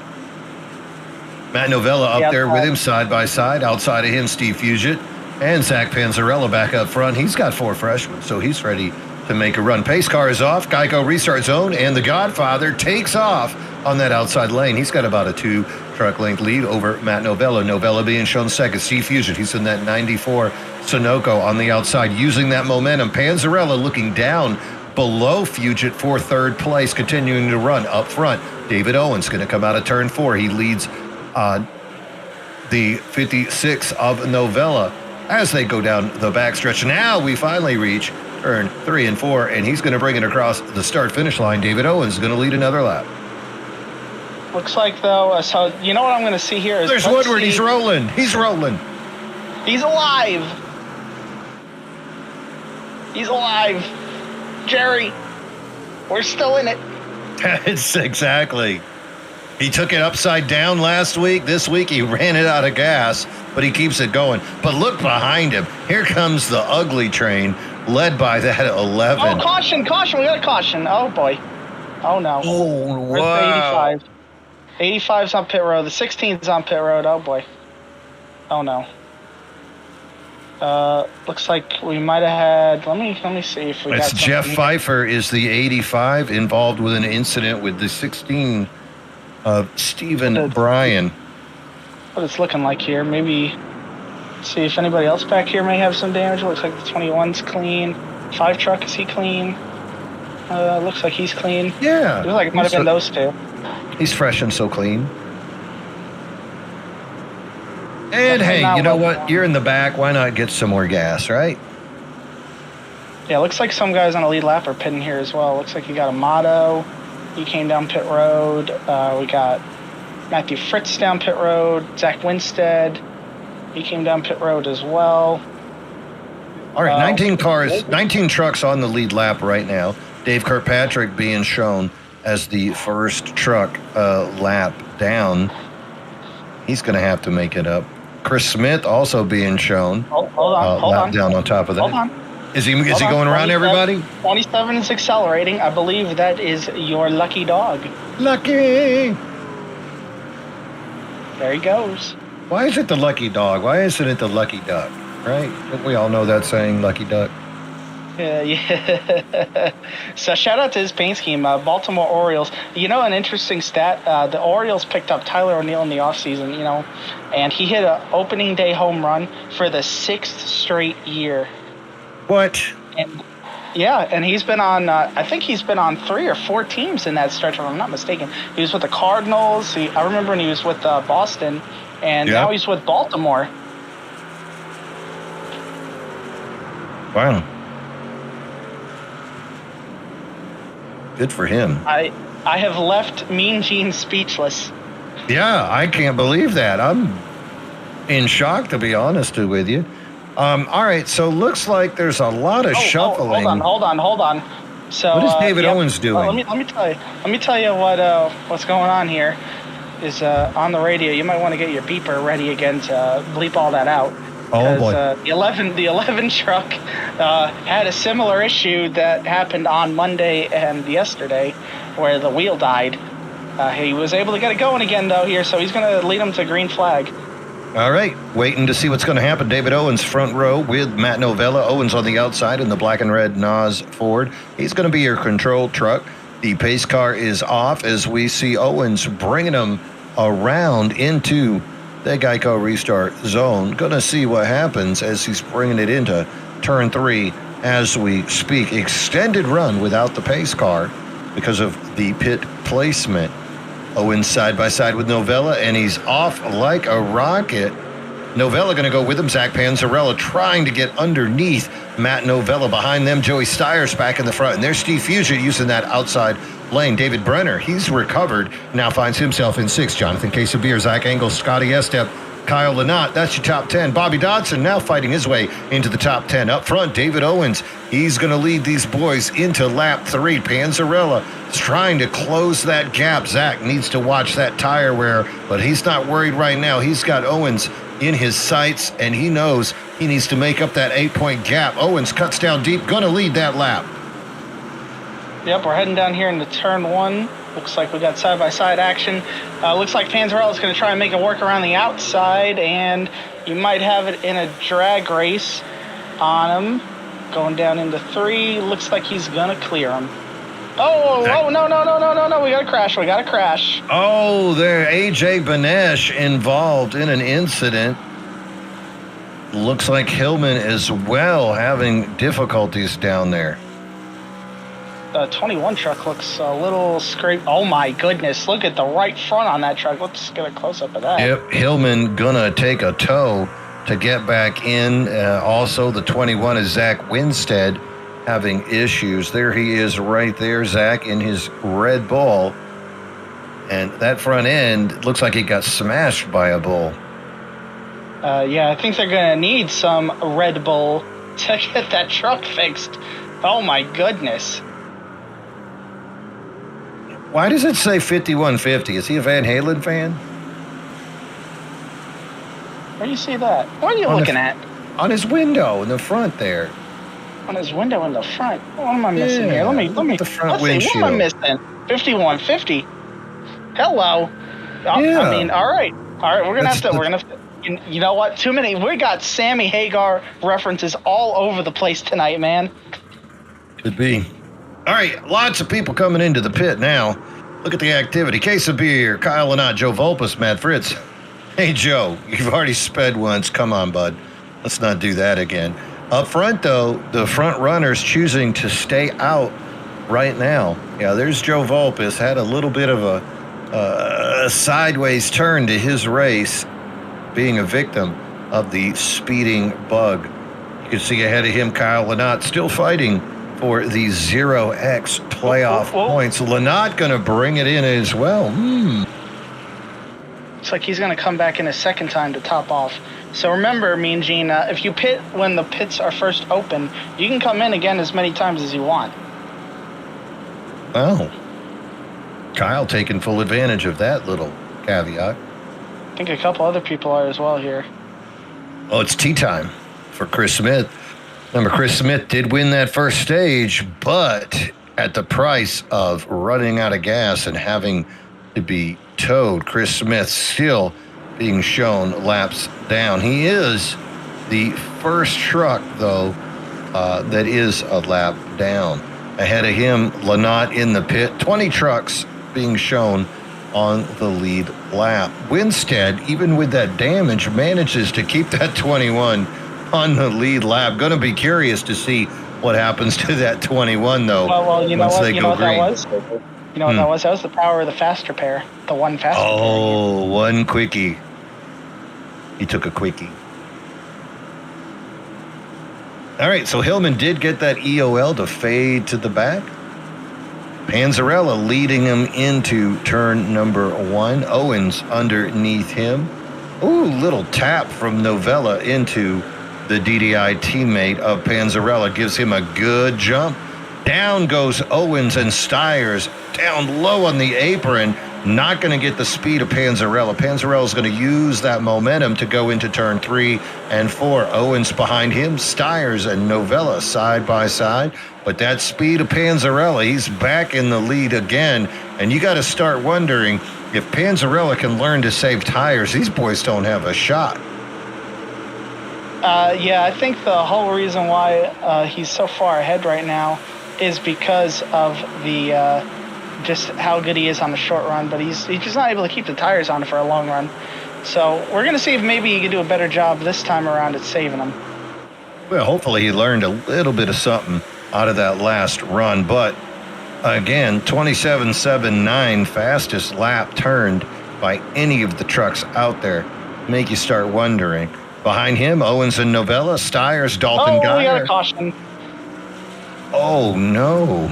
Matt Novella up there with him side by side. Outside of him, Steve Fugit and Zach Panzarella back up front. He's got 4 freshmen, so he's ready to make a run. Pace car is off. Geico restart zone, and the Godfather takes off on that outside lane. He's got about a 2-truck length lead over Matt Novella. Novella being shown second. Steve Fugit, he's in that 94 Sunoco on the outside, using that momentum. Panzarella looking down below Fugit for 3rd place, continuing to run up front. David Owens going to come out of turn 4. He leads the 56 of Novella as they go down the backstretch. Now we finally reach turn 3 and 4, and he's going to bring it across the start-finish line. David Owens is going to lead another lap. Looks like, though, so you know what I'm going to see here is... There's Woodward. He's rolling. He's rolling. He's alive. He's alive. Jerry, we're still in it. It's exactly. He took it upside down last week. This week he ran it out of gas, but he keeps it going. But look behind him. Here comes the ugly train, led by that 11. Oh, caution. We got a caution. Oh, boy. Oh, no. Oh, wow. Where's the 85? 85's on pit road. The 16's on pit road. Oh, boy. Oh, no. Looks like we might have had... Let me see if we got something. Jeff Pfeiffer is the 85, involved with an incident with the 16 of Stephen Bryan. What it's looking like here. Maybe see if anybody else back here may have some damage. Looks like the 21's clean. 5 truck, is he clean? Looks like he's clean. Yeah. Looks like it might have been those 2. He's fresh and so clean. And hey, you know what? You're in the back. Why not get some more gas, right? Yeah, looks like some guys on a lead lap are pitting here as well. Looks like you got Amato. He came down pit road. We got Matthew Fritz down pit road. Zach Winstead. He came down pit road as well. All right, 19 trucks on the lead lap right now. Dave Kirkpatrick being shown as the first truck lap down. He's going to have to make it up. Chris Smith also being shown. Hold on. Down on top of that. Hold on. Is he going around everybody? 27 is accelerating. I believe that is your lucky dog. Lucky. There he goes. Why is it the lucky dog? Why isn't it the lucky duck? Right? We all know that saying, lucky duck. Yeah. So shout out to his paint scheme, Baltimore Orioles. You know, an interesting stat, the Orioles picked up Tyler O'Neill in the offseason, and he hit an opening day home run for the 6th straight year. What? And he's been on, I think he's been on 3 or 4 teams in that stretch, if I'm not mistaken. He was with the Cardinals. I remember when he was with Boston, and now he's with Baltimore. Wow. Good for him. I have left Mean Gene speechless. Yeah, I can't believe that. I'm in shock, to be honest with you. All right, so looks like there's a lot of shuffling. Hold on. So what is David Owens doing? Let me tell you what's going on here. is on the radio. You might want to get your beeper ready again to bleep all that out. Oh boy. The 11 truck had a similar issue that happened on Monday and yesterday, where the wheel died. He was able to get it going again though here, so he's going to lead him to green flag. All right, waiting to see what's going to happen. David Owens front row with Matt Novella. Owens on the outside in the black and red Nas Ford. He's going to be your control truck. The pace car is off as we see Owens bringing him around into the Geico restart zone. Going to see what happens as he's bringing it into turn 3 as we speak. Extended run without the pace car because of the pit placement. Owens side by side with Novella, and he's off like a rocket. Novella going to go with him. Zach Panzarella trying to get underneath Matt Novella. Behind them, Joey Steyer's back in the front. And there's Steve Fusion using that outside lane. David Brenner, he's recovered, now finds himself in 6th. Jonathan Casabier, Zach Engel, Scotty Estep, Kyle Lynott, that's your top 10. Bobby Dodson now fighting his way into the top 10. Up front, David Owens. He's going to lead these boys into lap 3. Panzarella is trying to close that gap. Zach needs to watch that tire wear, but he's not worried right now. He's got Owens in his sights, and he knows he needs to make up that 8-point gap. Owens cuts down deep, going to lead that lap. Yep, we're heading down here into turn 1. Looks like we got side-by-side action. Looks like Panzarella is going to try and make it work around the outside, and you might have it in a drag race on him. Going down into 3. Looks like he's going to clear him. No. We got to crash. Oh, there, AJ Benesh involved in an incident. Looks like Hillman as well having difficulties down there. The 21 truck looks a little scraped. Oh my goodness, look at the right front on that truck. Let's get a close-up of that. Yep, Hillman gonna take a tow to get back in. Also, the 21 is Zach Winstead having issues. There he is right there, Zach, in his Red Bull. And that front end looks like it got smashed by a bull. Yeah, I think they're going to need some Red Bull to get that truck fixed. Oh my goodness. Why does it say 5150? Is he a Van Halen fan? Where do you see that? What are you looking at? On his window in the front there. On his window in the front? What am I missing here? Let me. The front windshield. See, what am I missing? 5150. Hello. Oh, Yeah. I mean, all right. We're gonna have to. You know what? Too many. We got Sammy Hagar references all over the place tonight, man. Could be. All right, lots of people coming into the pit now. Look at the activity. Case of beer, Kyle Lynott, Joe Volpus, Matt Fritz. Hey, Joe, you've already sped once. Come on, bud. Let's not do that again. Up front, though, the front runners choosing to stay out right now. Yeah, there's Joe Volpus. Had a little bit of a sideways turn to his race, being a victim of the speeding bug. You can see ahead of him, Kyle Lynott, still fighting for the 0X playoff points. Lynott going to bring it in as well. Looks like he's going to come back in a second time to top off. So remember, Mean Gene, if you pit when the pits are first open, you can come in again as many times as you want. Oh. Kyle taking full advantage of that little caveat. I think a couple other people are as well here. Oh, it's tea time for Chris Smith. Remember, Chris Smith did win that first stage, but at the price of running out of gas and having to be towed. Chris Smith still being shown laps down. He is the first truck, though, that is a lap down. Ahead of him, Lynott in the pit. 20 trucks being shown on the lead lap. Winstead, even with that damage, manages to keep that 21 on the lead lap. Going to be curious to see what happens to that 21, though. Well, you know what? You know what that was? You know what that was? That was the power of the faster pair. The one faster pair. Oh, one quickie. He took a quickie. All right, so Hillman did get that EOL to fade to the back. Panzarella leading him into turn number 1. Owens underneath him. Ooh, little tap from Novella into the DDI teammate of Panzarella. Gives him a good jump. Down goes Owens and Steyers. Down low on the apron. not going to get the speed of Panzarella. Panzarella is going to use that momentum to go into turn 3 and 4. Owens behind him, Stiers and Novella side by side. But that speed of Panzarella, he's back in the lead again. And you got to start wondering if Panzarella can learn to save tires. These boys don't have a shot. Yeah, I think the whole reason why he's so far ahead right now is because of the just how good he is on the short run, but he's just not able to keep the tires on for a long run. So we're going to see if maybe he can do a better job this time around at saving them. Well, hopefully he learned a little bit of something out of that last run. But again, 27.79, fastest lap turned by any of the trucks out there. Make you start wondering. Behind him, Owens and Novella, Stiers, Dalton Guyer. We got a caution. Oh, no.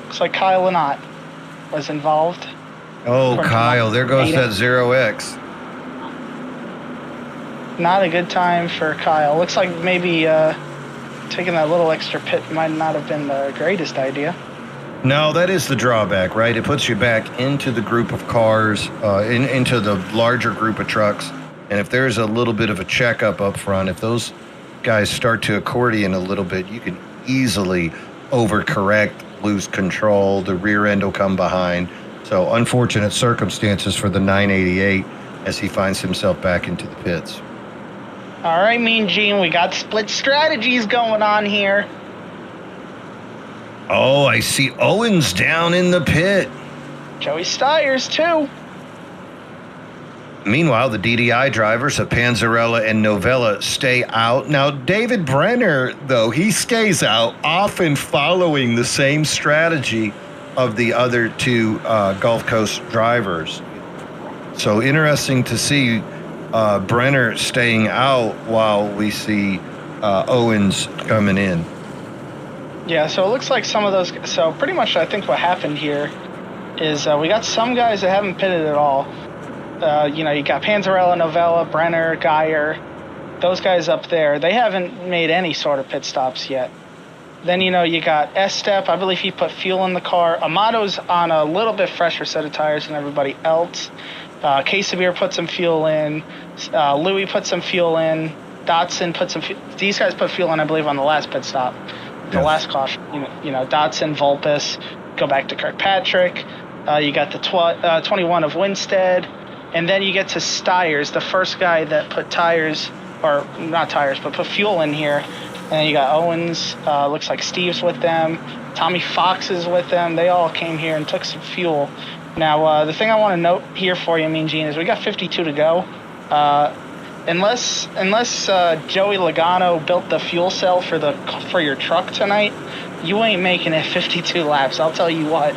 Looks like Kyle Lynott was involved. Oh, Kyle, there goes that 0X. Not a good time for Kyle. Looks like maybe taking that little extra pit might not have been the greatest idea. No, that is the drawback, right? It puts you back into the group of cars, into the larger group of trucks. And if there's a little bit of a checkup up front, if those guys start to accordion a little bit, you can easily overcorrect, lose control. The rear end will come behind. So unfortunate circumstances for the 988 as he finds himself back into the pits. All right, Mean Gene, we got split strategies going on here. Oh, I see Owens down in the pit. Joey Stiers, too. Meanwhile, the DDI drivers of Panzarella and Novella stay out. Now, David Brenner, though, he stays out, often following the same strategy of the other two Gulf Coast drivers. So interesting to see Brenner staying out while we see Owens coming in. Yeah, so it looks like some of those... So pretty much I think what happened here is we got some guys that haven't pitted at all. You got Panzarella, Novella, Brenner, Guyer. Those guys up there, they haven't made any sort of pit stops yet. Then, you got S-Step. I believe he put fuel in the car. Amato's on a little bit fresher set of tires than everybody else. Casabir put some fuel in. Louis put some fuel in. Dotson put some fuel. These guys put fuel in, I believe, on the last pit stop. The last caution. Dotson, Vulpes, go back to Kirkpatrick. You got the 21 of Winstead. And then you get to Stiers, the first guy that put tires, or not tires, but put fuel in here. And then you got Owens, looks like Steve's with them. Tommy Fox is with them. They all came here and took some fuel. Now, the thing I want to note here for you, Mean Gene, is we got 52 to go. Unless Joey Logano built the fuel cell for your truck tonight, you ain't making it 52 laps. I'll tell you what.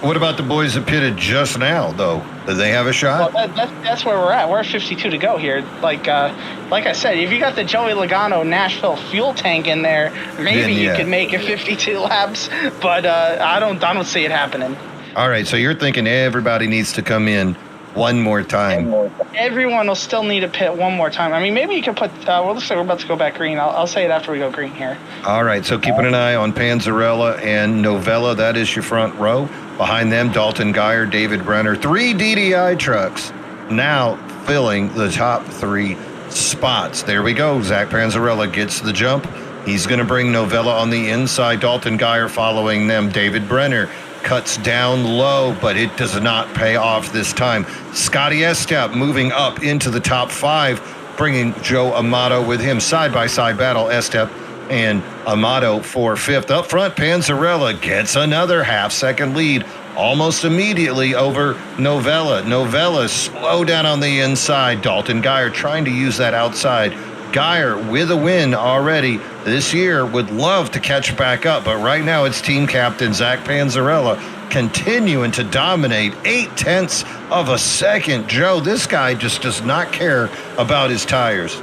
What about the boys that pitted just now, though? Do they have a shot? Well, that's where we're at. We're at 52 to go here. Like I said, if you got the Joey Logano Nashville fuel tank in there, maybe you could make it 52 laps. But I don't see it happening. All right, so you're thinking everybody needs to come in one more time. Everyone will still need to pit one more time. I mean, maybe you could put... well, looks like we're about to go back green. I'll say it after we go green here. All right, so keeping an eye on Panzarella and Novella. That is your front row. Behind them, Dalton Guyer, David Brenner. 3 DDI trucks now filling the top 3 spots. There we go. Zach Panzarella gets the jump. He's going to bring Novella on the inside. Dalton Guyer following them. David Brenner cuts down low, but it does not pay off this time. Scotty Estep moving up into the top 5, bringing Joe Amato with him. Side-by-side battle, Estep and Amato for 5th. Up front, Panzarella gets another half-second lead almost immediately over Novella. Novella slow down on the inside. Dalton Guyer trying to use that outside. Guyer with a win already this year, would love to catch back up, but right now it's team captain Zach Panzarella continuing to dominate 0.8 of a second. Joe, this guy just does not care about his tires.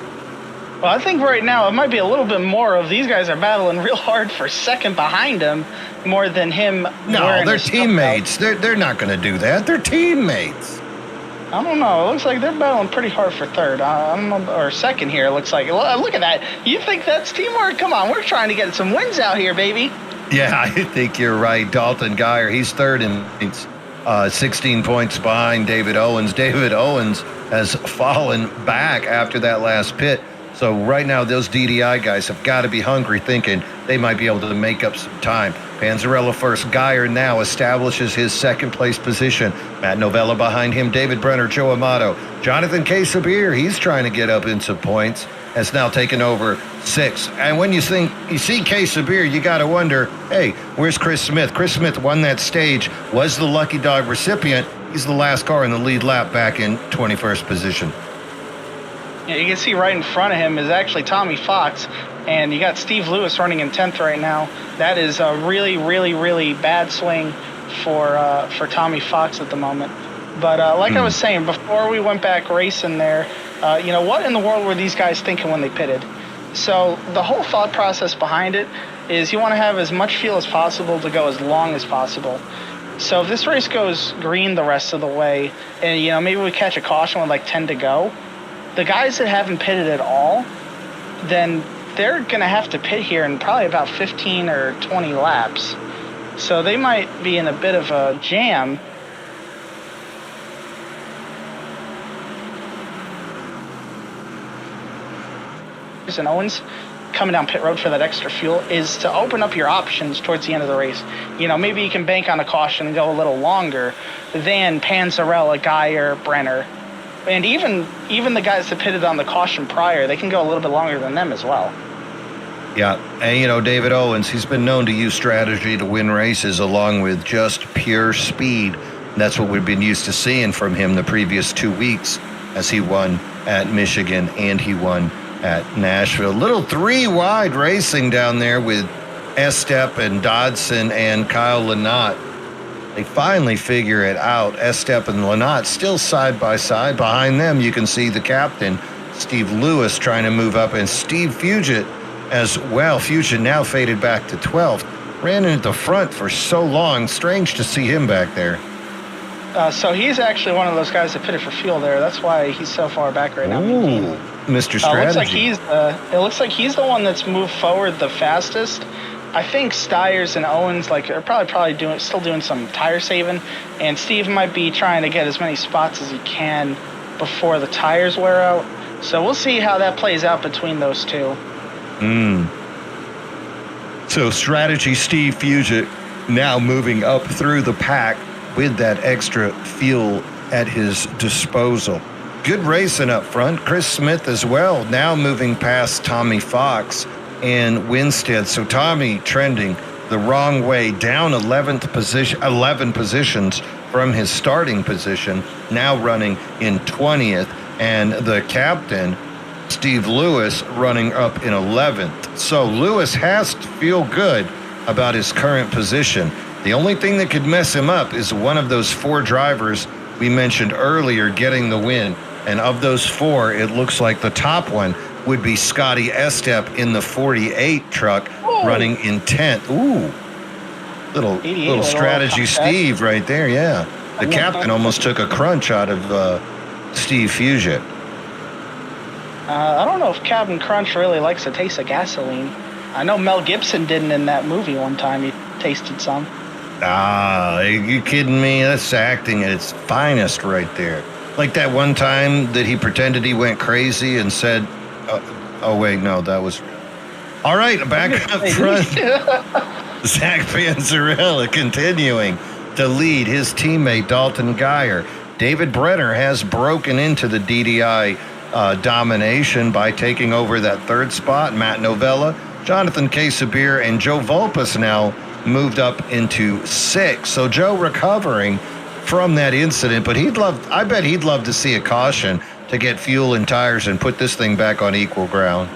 Well, I think right now it might be a little bit more of these guys are battling real hard for second behind him more than him. No, they're teammates. They're not going to do that. They're teammates. I don't know. It looks like they're battling pretty hard for third. I don't know, or second here. It looks like. Look at that. You think that's teamwork? Come on, we're trying to get some wins out here, baby. Yeah, I think you're right. Dalton Geyer, he's third in points, 16 points behind David Owens. David Owens has fallen back after that last pit. So right now, those DDI guys have got to be hungry, thinking they might be able to make up some time. Panzarella first. Geyer now establishes his second place position. Matt Novella behind him. David Brenner, Joe Amato. Jonathan K. Sabir, he's trying to get up in some points, has now taken over 6. And when you see K. Sabir, you got to wonder, hey, where's Chris Smith? Chris Smith won that stage, was the Lucky Dog recipient. He's the last car in the lead lap back in 21st position. Yeah, you can see right in front of him is actually Tommy Fox, and you got Steve Lewis running in 10th right now. That is a really, really, really bad swing for Tommy Fox at the moment. But like I was saying, before we went back racing there, what in the world were these guys thinking when they pitted? So the whole thought process behind it is you want to have as much fuel as possible to go as long as possible. So if this race goes green the rest of the way, and maybe we catch a caution with like 10 to go, the guys that haven't pitted at all, then they're going to have to pit here in probably about 15 or 20 laps. So they might be in a bit of a jam. And Owens coming down pit road for that extra fuel is to open up your options towards the end of the race. Maybe you can bank on a caution and go a little longer than Panzarella, Geyer, Brenner. And even the guys that pitted on the caution prior, they can go a little bit longer than them as well. Yeah, and David Owens, he's been known to use strategy to win races along with just pure speed. That's what we've been used to seeing from him the previous 2 weeks as he won at Michigan and he won at Nashville. Little 3-wide racing down there with Estep and Dodson and Kyle Lynott. They finally figure it out. Estep and Lynott still side by side. Behind them, you can see the captain, Steve Lewis, trying to move up, and Steve Fugit as well. Fugit now faded back to 12th. Ran in at the front for so long. Strange to see him back there. So he's actually one of those guys that pitted for fuel there. That's why he's so far back right now. Ooh, Mr. Strategy. It looks like he's the one that's moved forward the fastest. I think Stiers and Owens are probably still doing some tire saving, and Steve might be trying to get as many spots as he can before the tires wear out. So we'll see how that plays out between those two. So strategy, Steve Fugit now moving up through the pack with that extra fuel at his disposal. Good racing up front. Chris Smith as well, now moving past Tommy Fox and Winstead. So Tommy trending the wrong way, down 11 positions from his starting position, now running in 20th. And the captain, Steve Lewis, running up in 11th. So Lewis has to feel good about his current position. The only thing that could mess him up is one of those 4 drivers we mentioned earlier getting the win. And of those 4, it looks like the top one would be Scotty Estep in the 48 truck. Whoa. Running in 10th. Ooh, little strategy Steve right there, yeah. The captain almost took a crunch out of Steve Fugit. I don't know if Captain Crunch really likes the taste of gasoline. I know Mel Gibson didn't in that movie one time. He tasted some. Ah, are you kidding me? That's acting at its finest right there. Like that one time that he pretended he went crazy and said, oh wait, no, that was... All right, back up front. Zach Panzarella continuing to lead his teammate Dalton Geyer. David Brenner has broken into the DDI domination by taking over that 3rd spot. Matt Novella, Jonathan K. Sabir, and Joe Volpus now moved up into 6th. So Joe recovering from that incident, but I bet he'd love to see a caution to get fuel and tires and put this thing back on equal ground.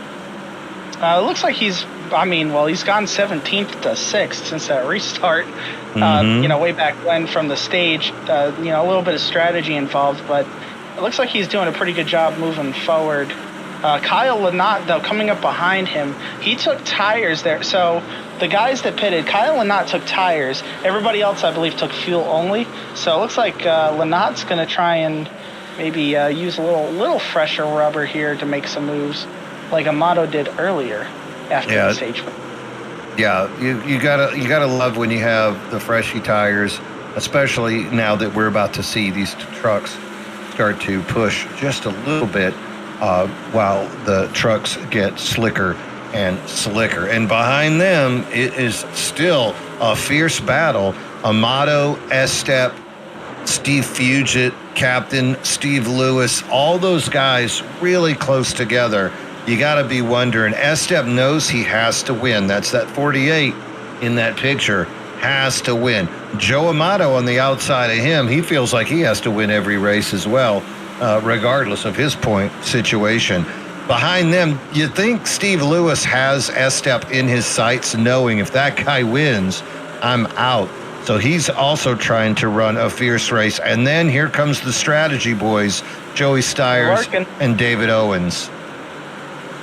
It looks like he's gone 17th to 6th since that restart. Way back when from the stage, a little bit of strategy involved, but it looks like he's doing a pretty good job moving forward. Kyle Lynott, though, coming up behind him, he took tires there. So the guys that pitted, Kyle Lynott took tires. Everybody else, I believe, took fuel only. So it looks like Lynott's going to try and maybe use a little fresher rubber here to make some moves, like Amato did earlier after the stage. Yeah, you gotta love when you have the freshy tires, especially now that we're about to see these trucks start to push just a little bit while the trucks get slicker and slicker. And behind them, it is still a fierce battle. Amato, Estep, Steve Fugit, Captain Steve Lewis, all those guys really close together. You got to be wondering. Estep knows he has to win. That's that 48 in that picture. Has to win. Joe Amato on the outside of him, he feels like he has to win every race as well, regardless of his point situation. Behind them, you think Steve Lewis has Estep in his sights, knowing if that guy wins, I'm out. So he's also trying to run a fierce race. And then here comes the strategy boys, Joey Stiers and David Owens.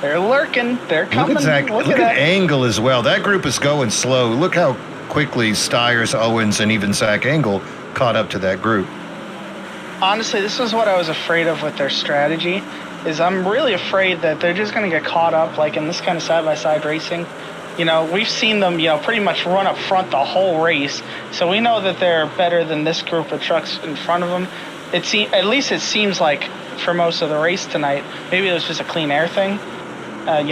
They're lurking. They're coming. Look at Angle as well. That group is going slow. Look how quickly Stiers, Owens, and even Zach Angle caught up to that group. Honestly, this is what I was afraid of with their strategy, is I'm really afraid that they're just going to get caught up like in this kind of side-by-side racing. You know, we've seen them, pretty much run up front the whole race. So we know that they're better than this group of trucks in front of them. At least it seems like for most of the race tonight. Maybe it was just a clean air thing. I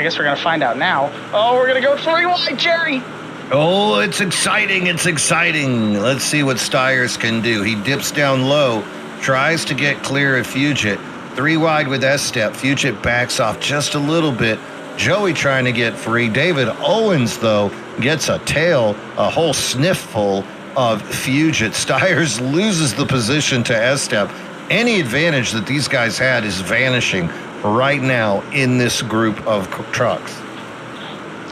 guess we're going to find out now. Oh, we're going to go 3 wide, Jerry. Oh, it's exciting. It's exciting. Let's see what Stiers can do. He dips down low, tries to get clear of Fugit. 3 wide with Estep. Fugit backs off just a little bit. Joey trying to get free. David Owens, though, gets a whole sniffle of Fugit. Stiers loses the position to Estep. Any advantage that these guys had is vanishing right now in this group of trucks.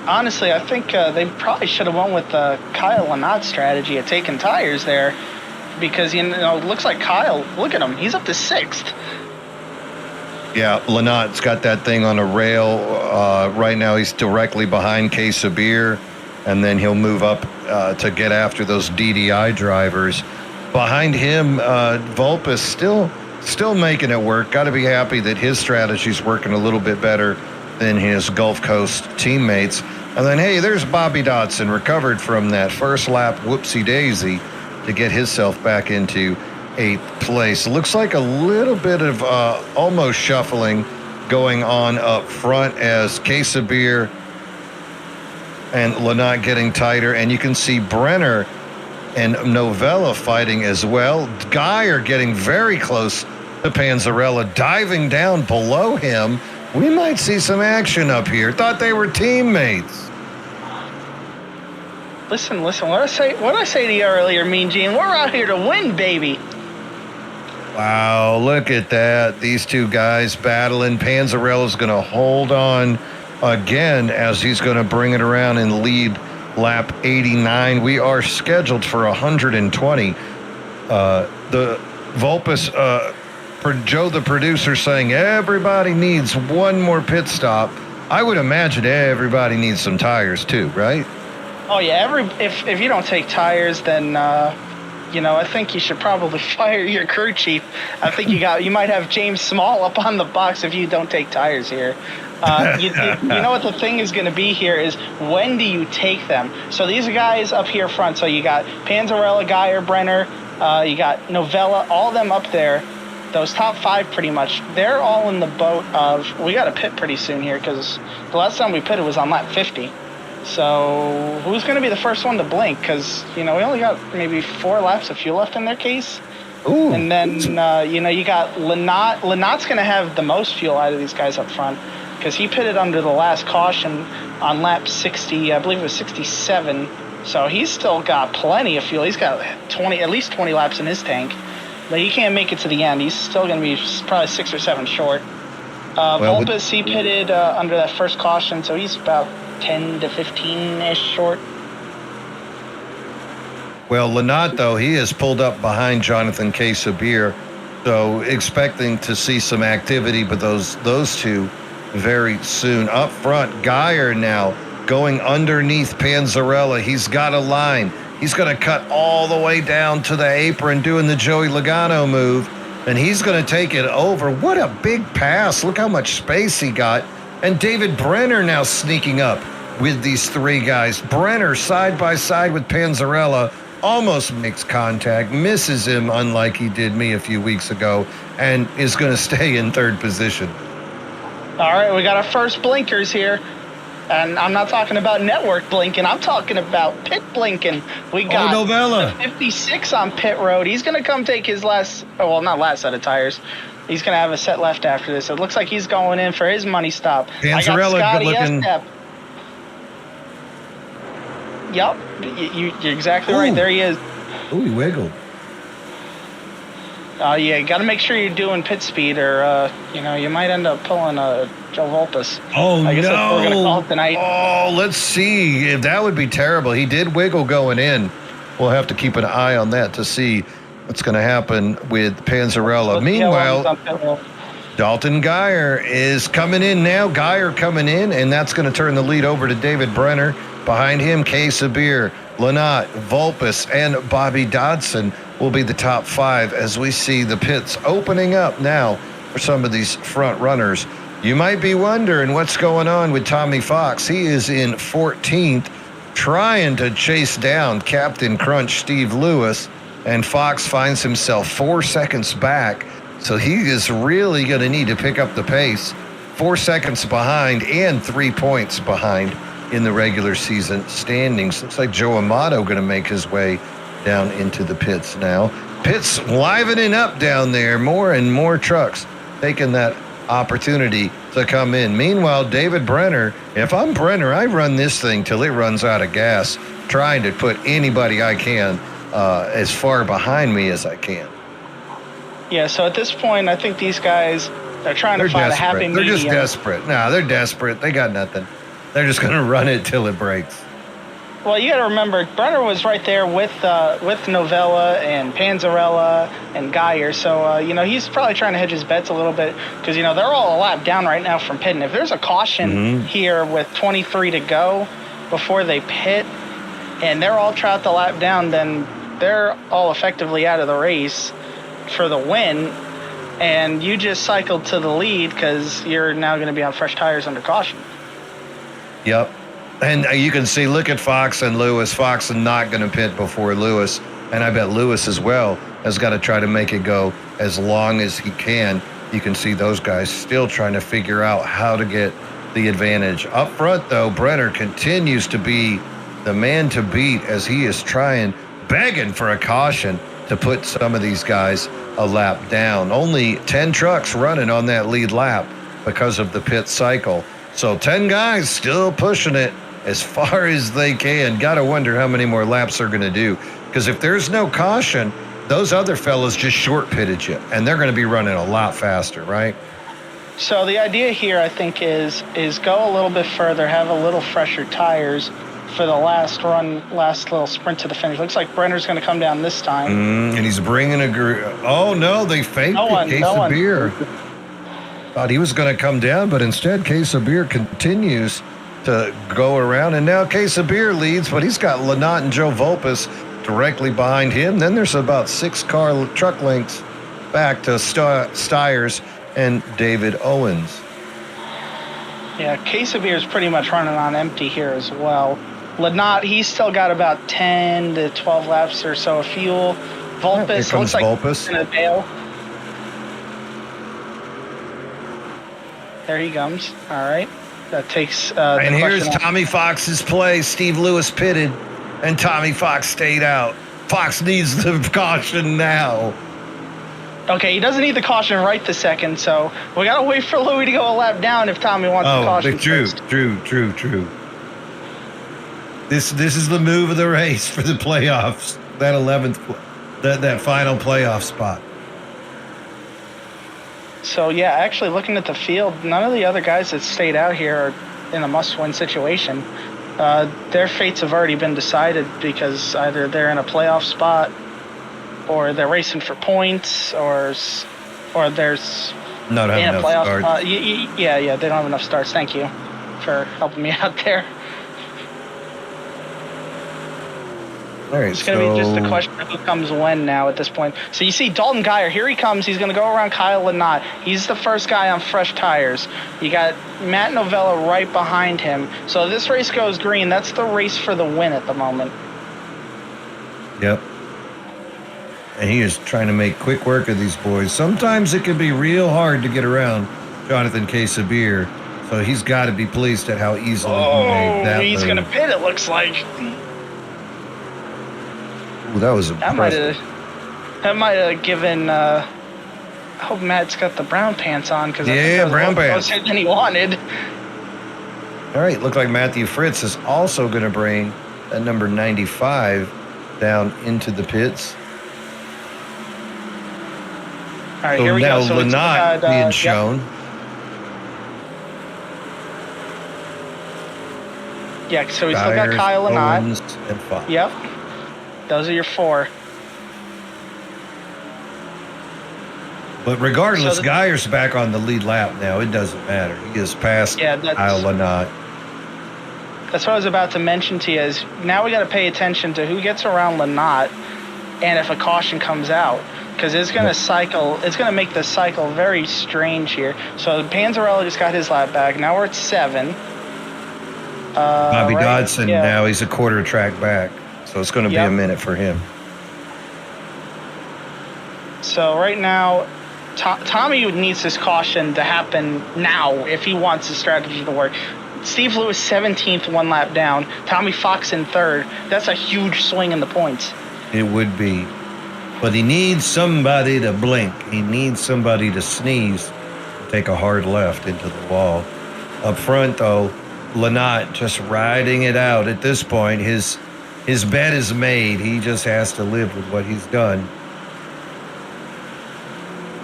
Honestly, I think they probably should have went with the Kyle Lynott strategy of taking tires there, because it looks like Kyle, look at him, he's up to 6th. Yeah, Lynott's got that thing on a rail. Right now he's directly behind Sabir, and then he'll move up to get after those DDI drivers. Behind him, Vulpes still making it work. Got to be happy that his strategy's working a little bit better than his Gulf Coast teammates. And then, hey, there's Bobby Dotson, recovered from that first lap whoopsie-daisy to get himself back into 8th place. Looks like a little bit of almost shuffling going on up front as Sabir and Lynott getting tighter. And you can see Brenner and Novella fighting as well. Geyer getting very close to Panzarella, diving down below him. We might see some action up here. Thought they were teammates. Listen. What I say to you earlier, Mean Gene? We're out here to win, baby. Wow, look at that. These two guys battling. Panzarella's going to hold on again as he's going to bring it around and lead lap 89. We are scheduled for 120. The Vulpes, Joe, the producer, saying everybody needs one more pit stop. I would imagine everybody needs some tires too, right? Oh yeah, if you don't take tires, then I think you should probably fire your crew chief. I think you might have James Small up on the box if you don't take tires here. You know what the thing is going to be here is, when do you take them? So these guys up here front. So you got Panzarella, Geyer, Brenner, you got Novella, all of them up there. Those top 5 pretty much, they're all in the boat of, we got to pit pretty soon here, because the last time we pitted was on lap 50. So who's going to be the first one to blink? Because, we only got maybe 4 laps of fuel left in their case. Ooh. And then, you got Lynott. Lynott's going to have the most fuel out of these guys up front, because he pitted under the last caution on lap 60, I believe it was 67. So he's still got plenty of fuel. He's got at least 20 laps in his tank. But he can't make it to the end. He's still going to be probably 6 or 7 short. Vulpes, he pitted under that first caution, so he's about 10 to 15-ish short. Well, Lynott, though, he has pulled up behind Jonathan Sabir, so expecting to see some activity, but those two very soon. Up front, Geyer now going underneath Panzarella. He's got a line. He's going to cut all the way down to the apron, doing the Joey Logano move, and he's going to take it over. What a big pass. Look how much space he got. And David Brenner now sneaking up with these three guys. Brenner side by side with Panzarella, almost makes contact, misses him unlike he did me a few weeks ago, and is going to stay in third position. All right, we got our first blinkers here. And I'm not talking about network blinking. I'm talking about pit blinking. We got Novella. 56 on pit road. He's going to come take his not last set of tires. He's going to have a set left after this. It looks like he's going in for his money stop. Panzarella, good looking. Yep, you're exactly right. There he is. Ooh, he wiggled. Yeah, you got to make sure you're doing pit speed, or you might end up pulling a Joe Volpus. Oh, I guess that's what we're gonna call it tonight. Oh, let's see. That would be terrible. He did wiggle going in. We'll have to keep an eye on that to see what's going to happen with Panzarella. Meanwhile, Dalton Geyer is coming in now. Geyer coming in, and that's going to turn the lead over to David Brenner. Behind him, Kay Sabir, Lynott, Volpus, and Bobby Dodson will be the top five as we see the pits opening up now for some of these front runners. You might be wondering what's going on with Tommy Fox. He is in 14th, trying to chase down Captain Crunch Steve Lewis, and Fox finds himself 4 seconds back, so he is really going to need to pick up the pace. 4 seconds behind and 3 points behind in the regular season standings. Looks like Joe Amato going to make his way down into the pits now. Pits livening up down there. More and more trucks taking that opportunity to come in. Meanwhile, David Brenner, if I'm Brenner, I run this thing till it runs out of gas, trying to put anybody I can as far behind me as I can. Yeah, so at this point, I think these guys, they're trying to find a happy medium. They're just desperate. No, they're desperate. They got nothing. They're just going to run it till it breaks. Well, you got to remember, Brenner was right there with Novella and Panzarella and Geyer. So, he's probably trying to hedge his bets a little bit because, they're all a lap down right now from pitting. If there's a caution here with 23 to go before they pit and they're all trot the lap down, then they're all effectively out of the race for the win. And you just cycled to the lead because you're now going to be on fresh tires under caution. Yep. And you can see, look at Fox and Lewis. Fox is not going to pit before Lewis. And I bet Lewis as well has got to try to make it go as long as he can. You can see those guys still trying to figure out how to get the advantage. Up front, though, Brenner continues to be the man to beat as he is begging for a caution to put some of these guys a lap down. Only 10 trucks running on that lead lap because of the pit cycle. So 10 guys still pushing it as far as they can. Got to wonder how many more laps they're going to do. Because if there's no caution, those other fellas just short pitted you, and they're going to be running a lot faster, right? So the idea here, I think, is go a little bit further, have a little fresher tires for the last little sprint to the finish. Looks like Brenner's going to come down this time. And he's bringing oh, no, they faked it. Case of beer. Thought he was going to come down, but instead, Case of beer continues to go around. And now Case of beer leads, but he's got Lynott and Joe Volpus directly behind him. Then there's about 6 truck lengths back to Stiers and David Owens. Yeah, Case of beer is pretty much running on empty here as well. Lynott, he's still got about 10 to 12 laps or so of fuel. Volpus looks like Volpus. In a bail. There he comes. All right. That takes and here's Tommy Fox's play. Steve Lewis pitted, and Tommy Fox stayed out. Fox needs the caution now. Okay, he doesn't need the caution right this second, so we got to wait for Louis to go a lap down if Tommy wants the caution. True. This is the move of the race for the playoffs. That 11th, that final playoff spot. So, yeah, actually looking at the field, none of the other guys that stayed out here are in a must-win situation. Their fates have already been decided because either they're in a playoff spot or they're racing for points or there's not in a playoff starts. spot. Yeah, they don't have enough starts. Thank you for helping me out there. All right, It's going to be just a question of who comes when now at this point. So you see Dalton Geyer, here he comes. He's going to go around Kyle Lynott. He's the first guy on fresh tires. You got Matt Novella right behind him. So if this race goes green, that's the race for the win at the moment. Yep. And he is trying to make quick work of these boys. Sometimes it can be real hard to get around Jonathan Sabir. So he's got to be pleased at how easily he made that he's going to pit, it looks like. Ooh, that was impressive. That might have given. I hope Matt's got the brown pants on because brown pants closer than he wanted. All right, look like Matthew Fritz is also going to bring that number 95 down into the pits. All right, here we now go. So Lynott being shown. Yeah, so we still got Kyle Lynott. And Fox. Yep. Those are your 4. But regardless, Geyer's back on the lead lap now. It doesn't matter. He is past Kyle Lynott. That's what I was about to mention to you is now we got to pay attention to who gets around Lynott and if a caution comes out. Because it's going to cycle. It's going to make the cycle very strange here. So Panzarella just got his lap back. Now we're at 7. Bobby Dodson, now he's a quarter track back. So it's going to be a minute for him. So right now, Tommy needs this caution to happen now if he wants his strategy to work. Steve Lewis 17th, 1 lap down. Tommy Fox in 3rd. That's a huge swing in the points. It would be. But he needs somebody to blink. He needs somebody to sneeze, take a hard left into the wall. Up front, though, Lynott just riding it out at this point. His bet is made. He just has to live with what he's done.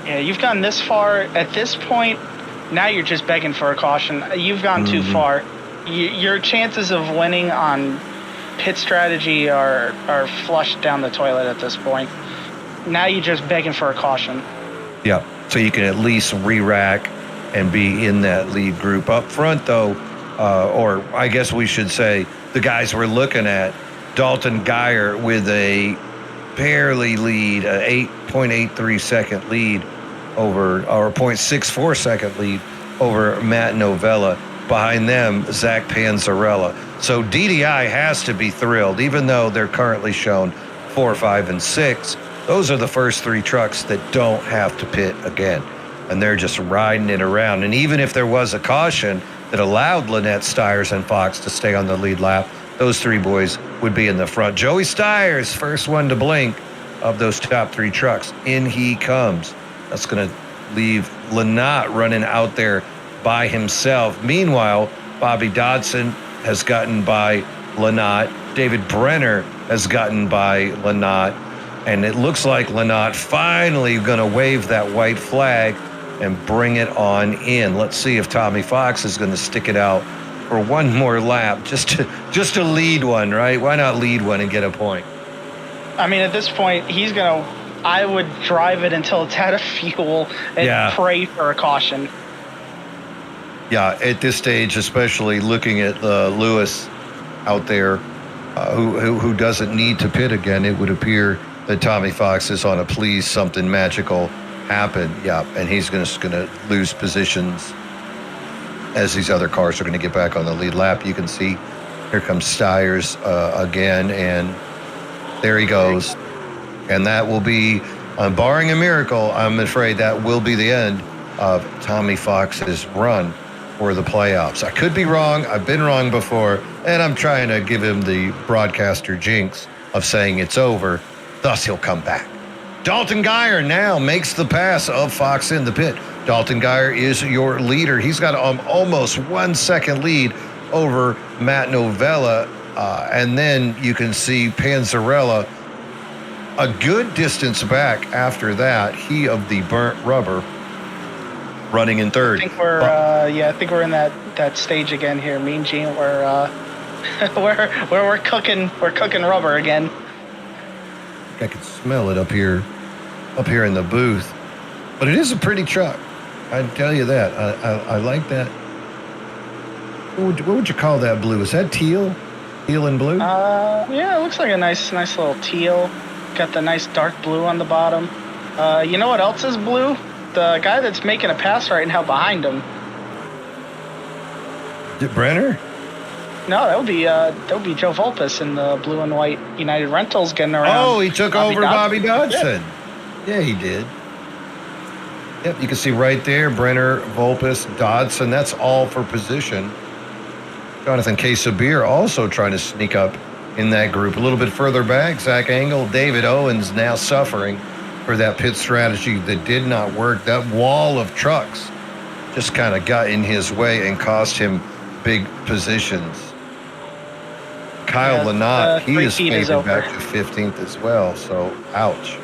Yeah, you've gone this far. At this point, now you're just begging for a caution. You've gone too far. Your chances of winning on pit strategy are flushed down the toilet at this point. Now you're just begging for a caution. Yeah, so you can at least re-rack and be in that lead group. Up front, though, or I guess we should say the guys we're looking at, Dalton Geyer with a barely lead, an 8.83 second lead over, or 0.64 second lead over Matt Novella. Behind them, Zach Panzarella. So DDI has to be thrilled, even though they're currently shown 4, 5, and 6. Those are the first 3 trucks that don't have to pit again. And they're just riding it around. And even if there was a caution that allowed Lynett, Stiers, and Fox to stay on the lead lap, those 3 boys would be in the front. Joey Stiers, first one to blink of those top 3 trucks. In he comes. That's going to leave Lynott running out there by himself. Meanwhile, Bobby Dodson has gotten by Lynott. David Brenner has gotten by Lynott. And it looks like Lynott finally going to wave that white flag and bring it on in. Let's see if Tommy Fox is going to stick it out for one more lap, just to lead one, right? Why not lead one and get a point? I mean, at this point, I would drive it until it's out of fuel and pray for a caution. Yeah, at this stage, especially looking at Lewis out there, who doesn't need to pit again, it would appear that Tommy Fox is on a please something magical happen. Yeah, and he's just going to lose positions as these other cars are going to get back on the lead lap. You can see here comes Stiers again, and there he goes. And that will be, barring a miracle, I'm afraid that will be the end of Tommy Fox's run for the playoffs. I could be wrong. I've been wrong before, and I'm trying to give him the broadcaster jinx of saying it's over. Thus, he'll come back. Dalton Geyer now makes the pass of Fox in the pit. Dalton Geyer is your leader. He's got almost 1 second lead over Matt Novella. And then you can see Panzarella a good distance back after that. He of the burnt rubber running in 3rd. I think we're in that stage again here, Mean Gene, where we're cooking rubber again. I can smell it up here in the booth, but it is a pretty truck. I'd tell you that. I like that. What would you call that blue? Is that teal? Teal and blue? Yeah, it looks like a nice little teal. Got the nice dark blue on the bottom. You know what else is blue? The guy that's making a pass right now behind him. Brenner? No, that would be Joe Volpus in the blue and white United Rentals getting around. Oh, he took over Bobby Dodson. Yeah, he did. Yep, you can see right there, Brenner, Volpus, Dodson. That's all for position. Jonathan K. Sabir also trying to sneak up in that group. A little bit further back, Zach Engel, David Owens now suffering for that pit strategy that did not work. That wall of trucks just kind of got in his way and cost him big positions. Kyle Lynott, he is faded back to 15th as well, so ouch.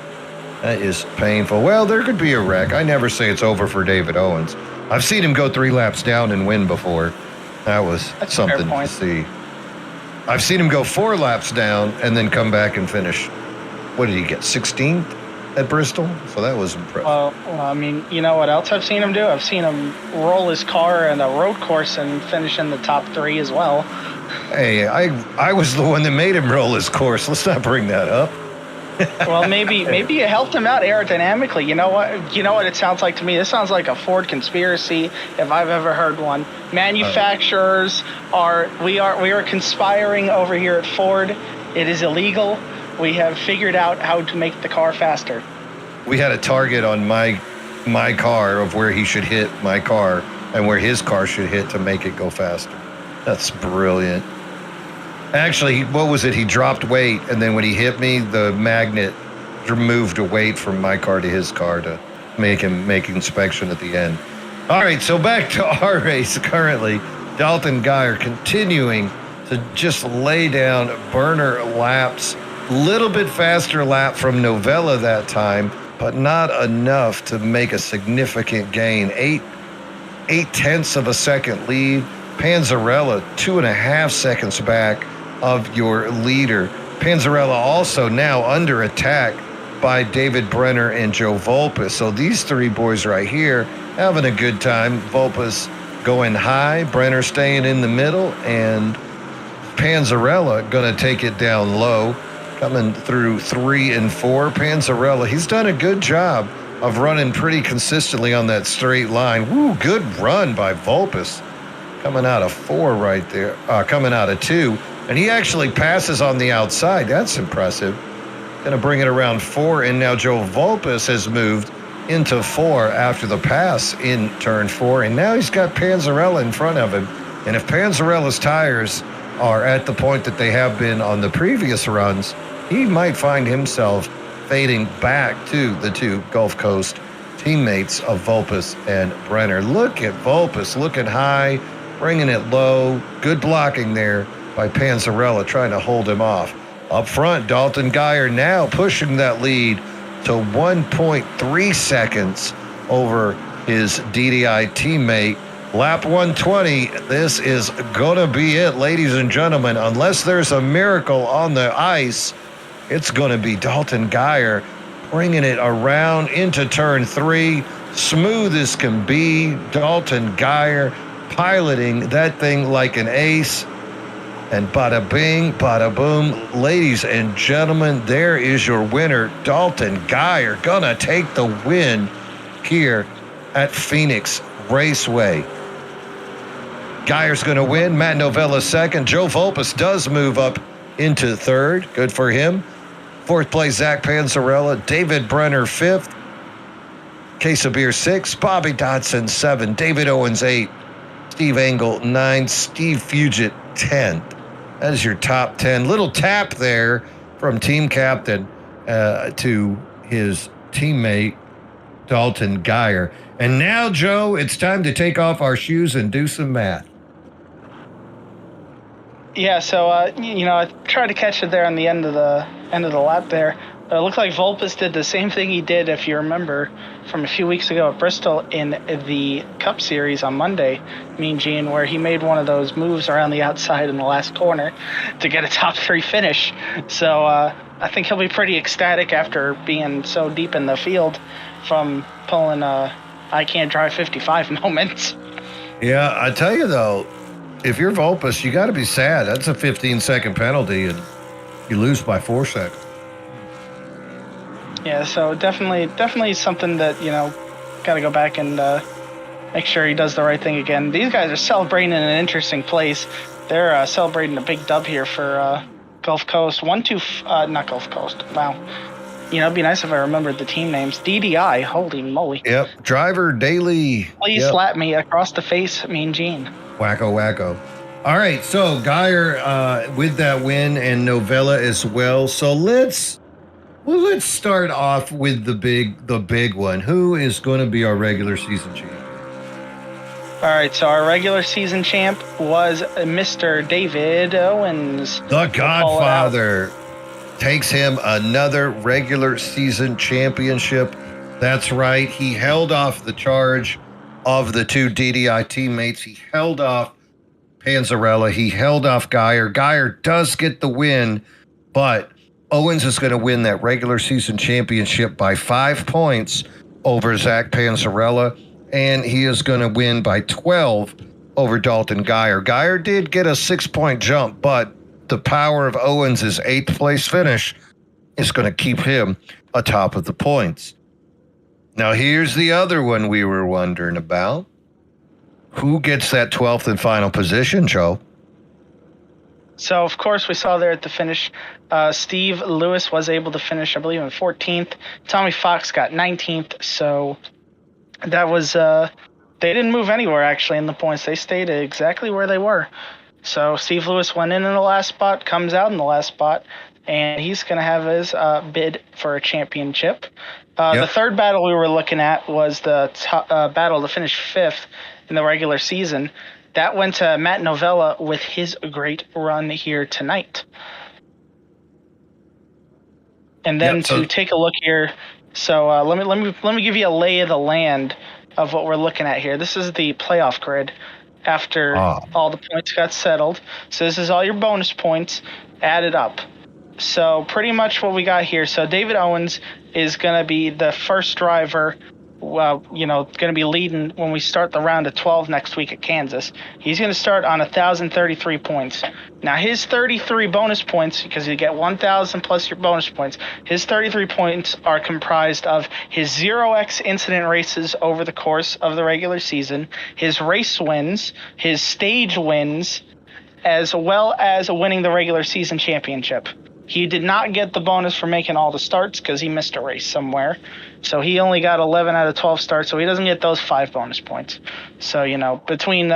That is painful. Well, there could be a wreck. I never say it's over for David Owens. I've seen him go 3 laps down and win before. That's something to see. I've seen him go 4 laps down and then come back and finish. What did he get, 16th at Bristol? So that was impressive. Well, I mean, you know what else I've seen him do? I've seen him roll his car in a road course and finish in the top 3 as well. Hey, I was the one that made him roll his course. Let's not bring that up. Well, maybe it helped him out aerodynamically. You know what it sounds like to me? This sounds like a Ford conspiracy if I've ever heard one. Manufacturers we are conspiring over here at Ford. It is illegal. We have figured out how to make the car faster. We had a target on my car of where he should hit my car and where his car should hit to make it go faster. That's brilliant. Actually, what was it? He dropped weight, and then when he hit me, the magnet moved a weight from my car to his car to make him make inspection at the end. All right, so back to our race currently. Dalton Geyer continuing to just lay down burner laps. Little bit faster lap from Novella that time, but not enough to make a significant gain. 8/10 of a second lead. Panzarella 2.5 seconds back of your leader. Panzarella also now under attack by David Brenner and Joe Volpus. So these 3 boys right here having a good time. Volpus going high, Brenner staying in the middle, and Panzarella going to take it down low, coming through 3 and 4. Panzarella, he's done a good job of running pretty consistently on that straight line. Woo, good run by Volpus. Coming out of 4 right there, coming out of 2. And he actually passes on the outside. That's impressive. Going to bring it around 4. And now Joe Volpus has moved into 4 after the pass in turn 4. And now he's got Panzarella in front of him. And if Panzarella's tires are at the point that they have been on the previous runs, he might find himself fading back to the 2 Gulf Coast teammates of Volpus and Brenner. Look at Volpus looking high, bringing it low. Good blocking there by Panzarella, trying to hold him off. Up front, Dalton Geyer now pushing that lead to 1.3 seconds over his DDI teammate. Lap 120, this is gonna be it, ladies and gentlemen. Unless there's a miracle on the ice, it's gonna be Dalton Geyer bringing it around into turn 3. Smooth as can be. Dalton Geyer piloting that thing like an ace. And bada bing, bada boom. Ladies and gentlemen, there is your winner, Dalton Geyer, gonna take the win here at Phoenix Raceway. Geyer's gonna win. Matt Novella second. Joe Volpus does move up into 3rd. Good for him. 4th place, Zach Panzarella. David Brenner 5th. Sabir 6th. Bobby Dodson 7th. David Owens 8th. Steve Engel 9th. Steve Fugit 10th. That is your top 10. Little tap there from team captain to his teammate, Dalton Geyer. And now, Joe, it's time to take off our shoes and do some math. Yeah, so I tried to catch it there on the end of the lap there. It looked like Volpus did the same thing he did, if you remember, from a few weeks ago at Bristol in the Cup Series on Monday, Mean Gene, where he made one of those moves around the outside in the last corner to get a top 3 finish. So I think he'll be pretty ecstatic after being so deep in the field from pulling I can't drive 55 moments. Yeah, I tell you though, if you're Volpus, you got to be sad. That's a 15-second penalty, and you lose by 4 seconds. Yeah, so definitely something that, got to go back and make sure he does the right thing again. These guys are celebrating in an interesting place. They're celebrating a big dub here for Gulf Coast. Not Gulf Coast. Wow. It'd be nice if I remembered the team names. DDI, holy moly. Yep. Driver Daily. Please slap me across the face, Mean Gene. Wacko. All right, so Geyer with that win and Novella as well. So let's start off with the big one. Who is going to be our regular season champ? All right, so our regular season champ was Mr. David Owens. The Godfather takes him another regular season championship. That's right. He held off the charge of the 2 DDI teammates. He held off Panzarella. He held off Geyer. Geyer does get the win, but Owens is going to win that regular season championship by 5 points over Zach Panzarella, and he is going to win by 12 over Dalton Geyer. Geyer did get a 6-point jump, but the power of Owens' 8th place finish is going to keep him atop of the points. Now, here's the other one we were wondering about. Who gets that 12th and final position, Joe? So, of course, we saw there at the finish, Steve Lewis was able to finish, I believe, in 14th. Tommy Fox got 19th. So that was, they didn't move anywhere, actually, in the points. They stayed exactly where they were. So Steve Lewis went in the last spot, comes out in the last spot, and he's going to have his bid for a championship. The third battle we were looking at was the battle to finish 5th in the regular season. That went to Matt Novella with his great run here tonight. And then to take a look here, so let me give you a lay of the land of what we're looking at here. This is the playoff grid after all the points got settled. So this is all your bonus points added up. So pretty much what we got here. So David Owens is going to be the first driver, going to be leading when we start the round of 12 next week at Kansas. He's going to start on 1,033 points. Now his 33 bonus points, because you get 1,000 plus your bonus points, his 33 points are comprised of his 0x incident races over the course of the regular season, his race wins, his stage wins, as well as winning the regular season championship. He did not get the bonus for making all the starts because he missed a race somewhere. So he only got 11 out of 12 starts, so he doesn't get those 5 bonus points. So, between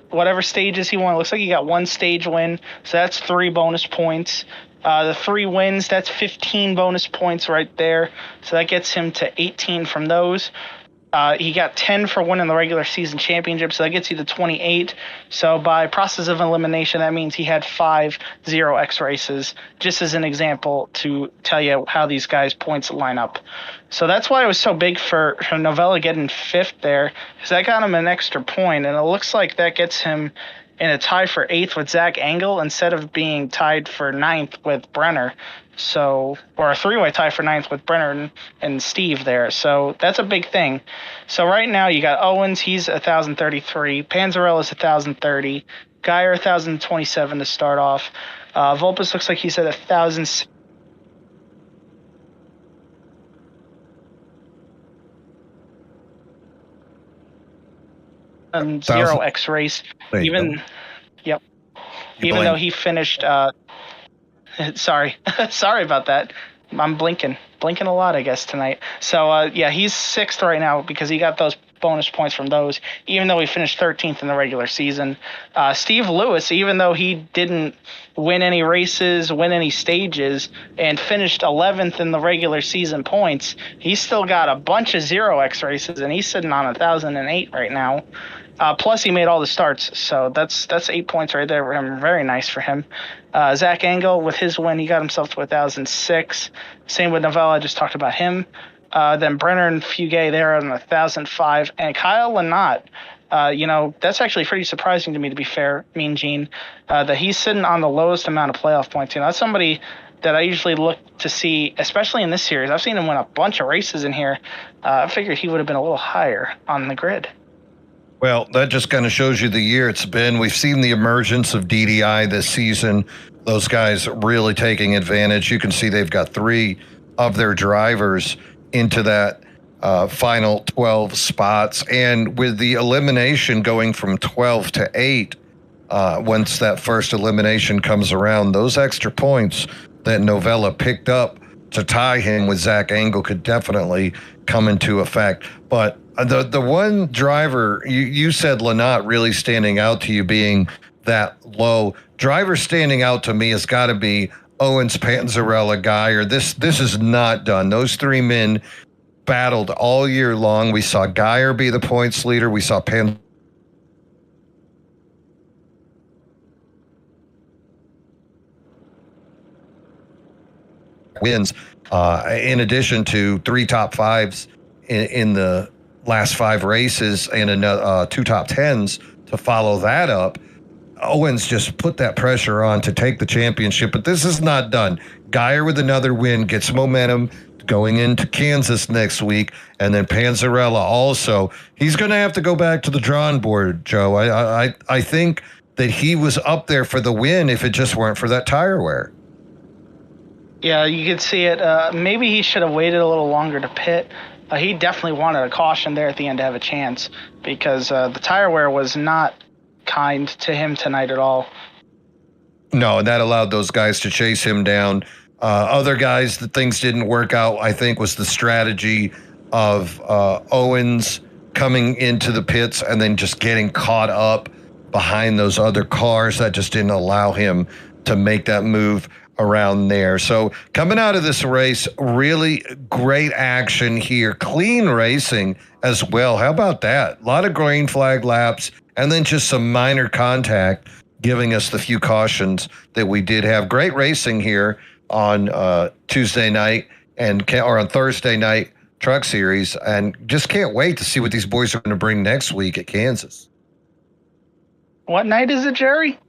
whatever stages he won, it looks like he got 1 stage win, so that's 3 bonus points. The 3 wins, that's 15 bonus points right there. So that gets him to 18 from those. He got 10 for winning the regular season championship, so that gets you to 28. So by process of elimination, that means he had 5 0x races, just as an example to tell you how these guys' points line up. So that's why it was so big for Novella getting 5th there, because that got him an extra point, and it looks like that gets him in a tie for 8th with Zach Engel instead of being tied for 9th with Brenner. So, or a 3-way tie for 9th with Brenner and Steve there. So that's a big thing. So right now you got Owens, he's 1,033. Panzarella's 1,030. Geyer 1,027 to start off. Volpus looks like he's at 1,000. Zero X race. Even though he finished. Sorry about that. I'm blinking a lot, I guess, tonight. So he's 6th right now because he got those bonus points from those, even though he finished 13th in the regular season. Steve Lewis, even though he didn't win any races, win any stages, and finished 11th in the regular season points, he's still got a bunch of 0x races, and he's sitting on 1,008 right now. Plus, he made all the starts, so that's 8 points right there for him. Very nice for him. Zach Engel, with his win, he got himself to 1,006. Same with Novella, I just talked about him. Then Brenner and Fugay, they're on 1,005. And Kyle Lynott, that's actually pretty surprising to me, to be fair, Mean Gene, that he's sitting on the lowest amount of playoff points. That's somebody that I usually look to see, especially in this series. I've seen him win a bunch of races in here. I figured he would have been a little higher on the grid. Well, that just kind of shows you the year it's been. We've seen the emergence of DDI this season. Those guys really taking advantage. You can see they've got 3 of their drivers into that final 12 spots. And with the elimination going from 12 to 8, once that first elimination comes around, those extra points that Novella picked up to tie him with Zach Engel could definitely come into effect. But the one driver, you said Lynott really standing out to you being that low. Driver standing out to me has got to be Owens, Panzarella, Geyer. This is not done. Those 3 men battled all year long. We saw Geyer be the points leader. We saw wins, in addition to 3 top 5s in the last 5 races and another 2 top 10s to follow that up. Owens just put that pressure on to take the championship, but this is not done. Geyer with another win gets momentum going into Kansas next week, and then Panzarella also. He's going to have to go back to the drawing board, Joe. I think that he was up there for the win if it just weren't for that tire wear. Yeah, you could see it. Maybe he should have waited a little longer to pit. He definitely wanted a caution there at the end to have a chance because the tire wear was not kind to him tonight at all. No, and that allowed those guys to chase him down. Other guys that things didn't work out, I think, was the strategy of Owens coming into the pits and then just getting caught up behind those other cars. That just didn't allow him to make that move around there. So coming out of this race, really great action here. Clean racing as well. How about that? A lot of green flag laps and then just some minor contact giving us the few cautions that we did have. Great racing here on Tuesday night or on Thursday night truck series, and just can't wait to see what these boys are going to bring next week at Kansas. What night is it, Jerry?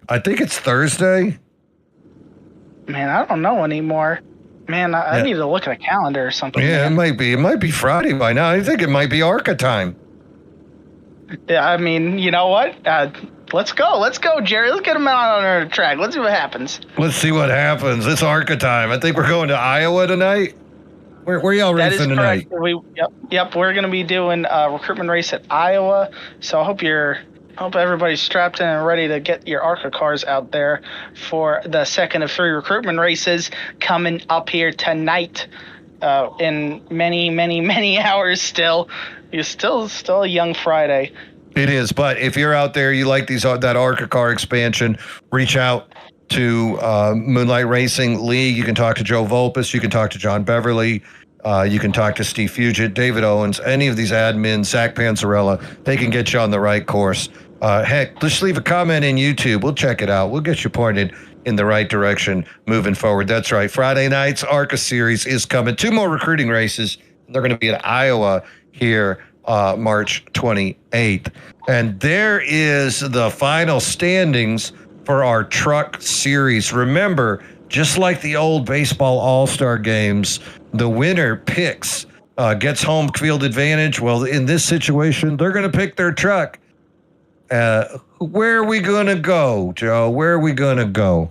I think it's Thursday. Man, I don't know anymore. Man, I need to look at a calendar or something. Yeah, man. It might be Friday by now. I think it might be ARCA time. Yeah, I mean, you know what? Let's go, Jerry. Let's get him out on our track. Let's see what happens. Let's see what happens. It's ARCA time. I think we're going to Iowa tonight. Where y'all racing tonight? Yep. We're going to be doing a recruitment race at Iowa. So I hope everybody's strapped in and ready to get your ARCA cars out there for the second of 3 recruitment races coming up here tonight. In many hours still. It's still a young Friday. It is, but if you're out there, you like that ARCA car expansion, reach out to Moonlight Racing League. You can talk to Joe Volpus. You can talk to John Beverly. You can talk to Steve Fugit, David Owens, any of these admins, Zach Panzarella. They can get you on the right course. Heck, just leave a comment in YouTube. We'll check it out. We'll get you pointed in the right direction moving forward. That's right. Friday night's ARCA series is coming. 2 more recruiting races. They're going to be at Iowa here March 28th. And there is the final standings for our truck series. Remember, just like the old baseball all-star games, the winner picks, gets home field advantage. Well, in this situation, they're going to pick their truck. Where are we going to go, Joe? Where are we going to go?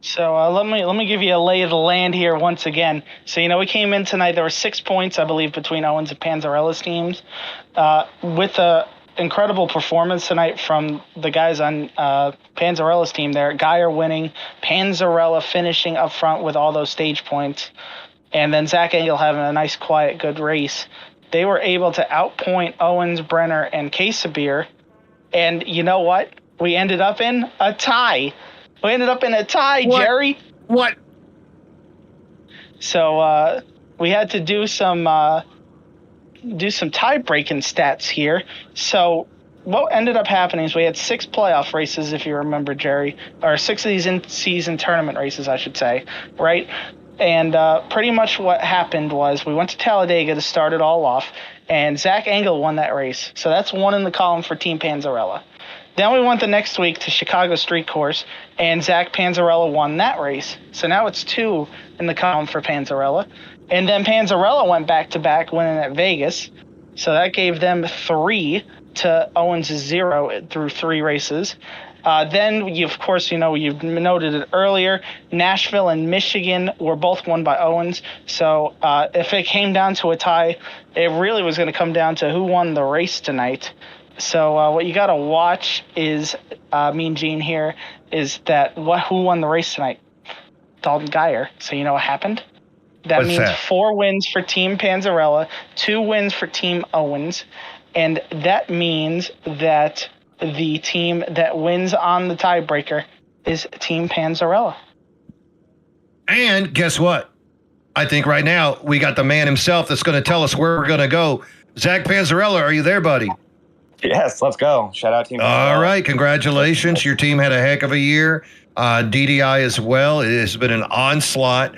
So let me give you a lay of the land here once again. So, we came in tonight. There were 6 points, I believe, between Owens and Panzarella's teams. With a incredible performance tonight from the guys on Panzarella's team there. Geyer winning, Panzarella finishing up front with all those stage points, and then Zach Engel having a nice, quiet, good race. They were able to outpoint Owens, Brenner, and Casabir. And you know what? We ended up in a tie. What? Jerry. What? So we had to do some tie-breaking stats here. So what ended up happening is we had 6 playoff races, if you remember, Jerry, or 6 of these in-season tournament races, I should say, right? And pretty much what happened was we went to Talladega to start it all off, and Zach Engel won that race. So that's 1 in the column for Team Panzarella. Then we went the next week to Chicago Street Course, and Zach Panzarella won that race. So now it's 2 in the column for Panzarella. And then Panzarella went back-to-back, winning at Vegas. So that gave them 3 to Owens' 0 through 3 races. Then, of course, you've noted it earlier. Nashville and Michigan were both won by Owens. So if it came down to a tie, it really was going to come down to who won the race tonight. So what you got to watch is, Mean Gene here, is that who won the race tonight? Dalton Geyer. So you know what happened? That means 4 wins for Team Panzarella, 2 wins for Team Owens, and that means that the team that wins on the tiebreaker is Team Panzarella. And guess what? I think right now we got the man himself that's going to tell us where we're going to go. Zach Panzarella, are you there, buddy? Yes, let's go. Shout out Team Panzarella. All right, congratulations. Your team had a heck of a year. DDI as well. It has been an onslaught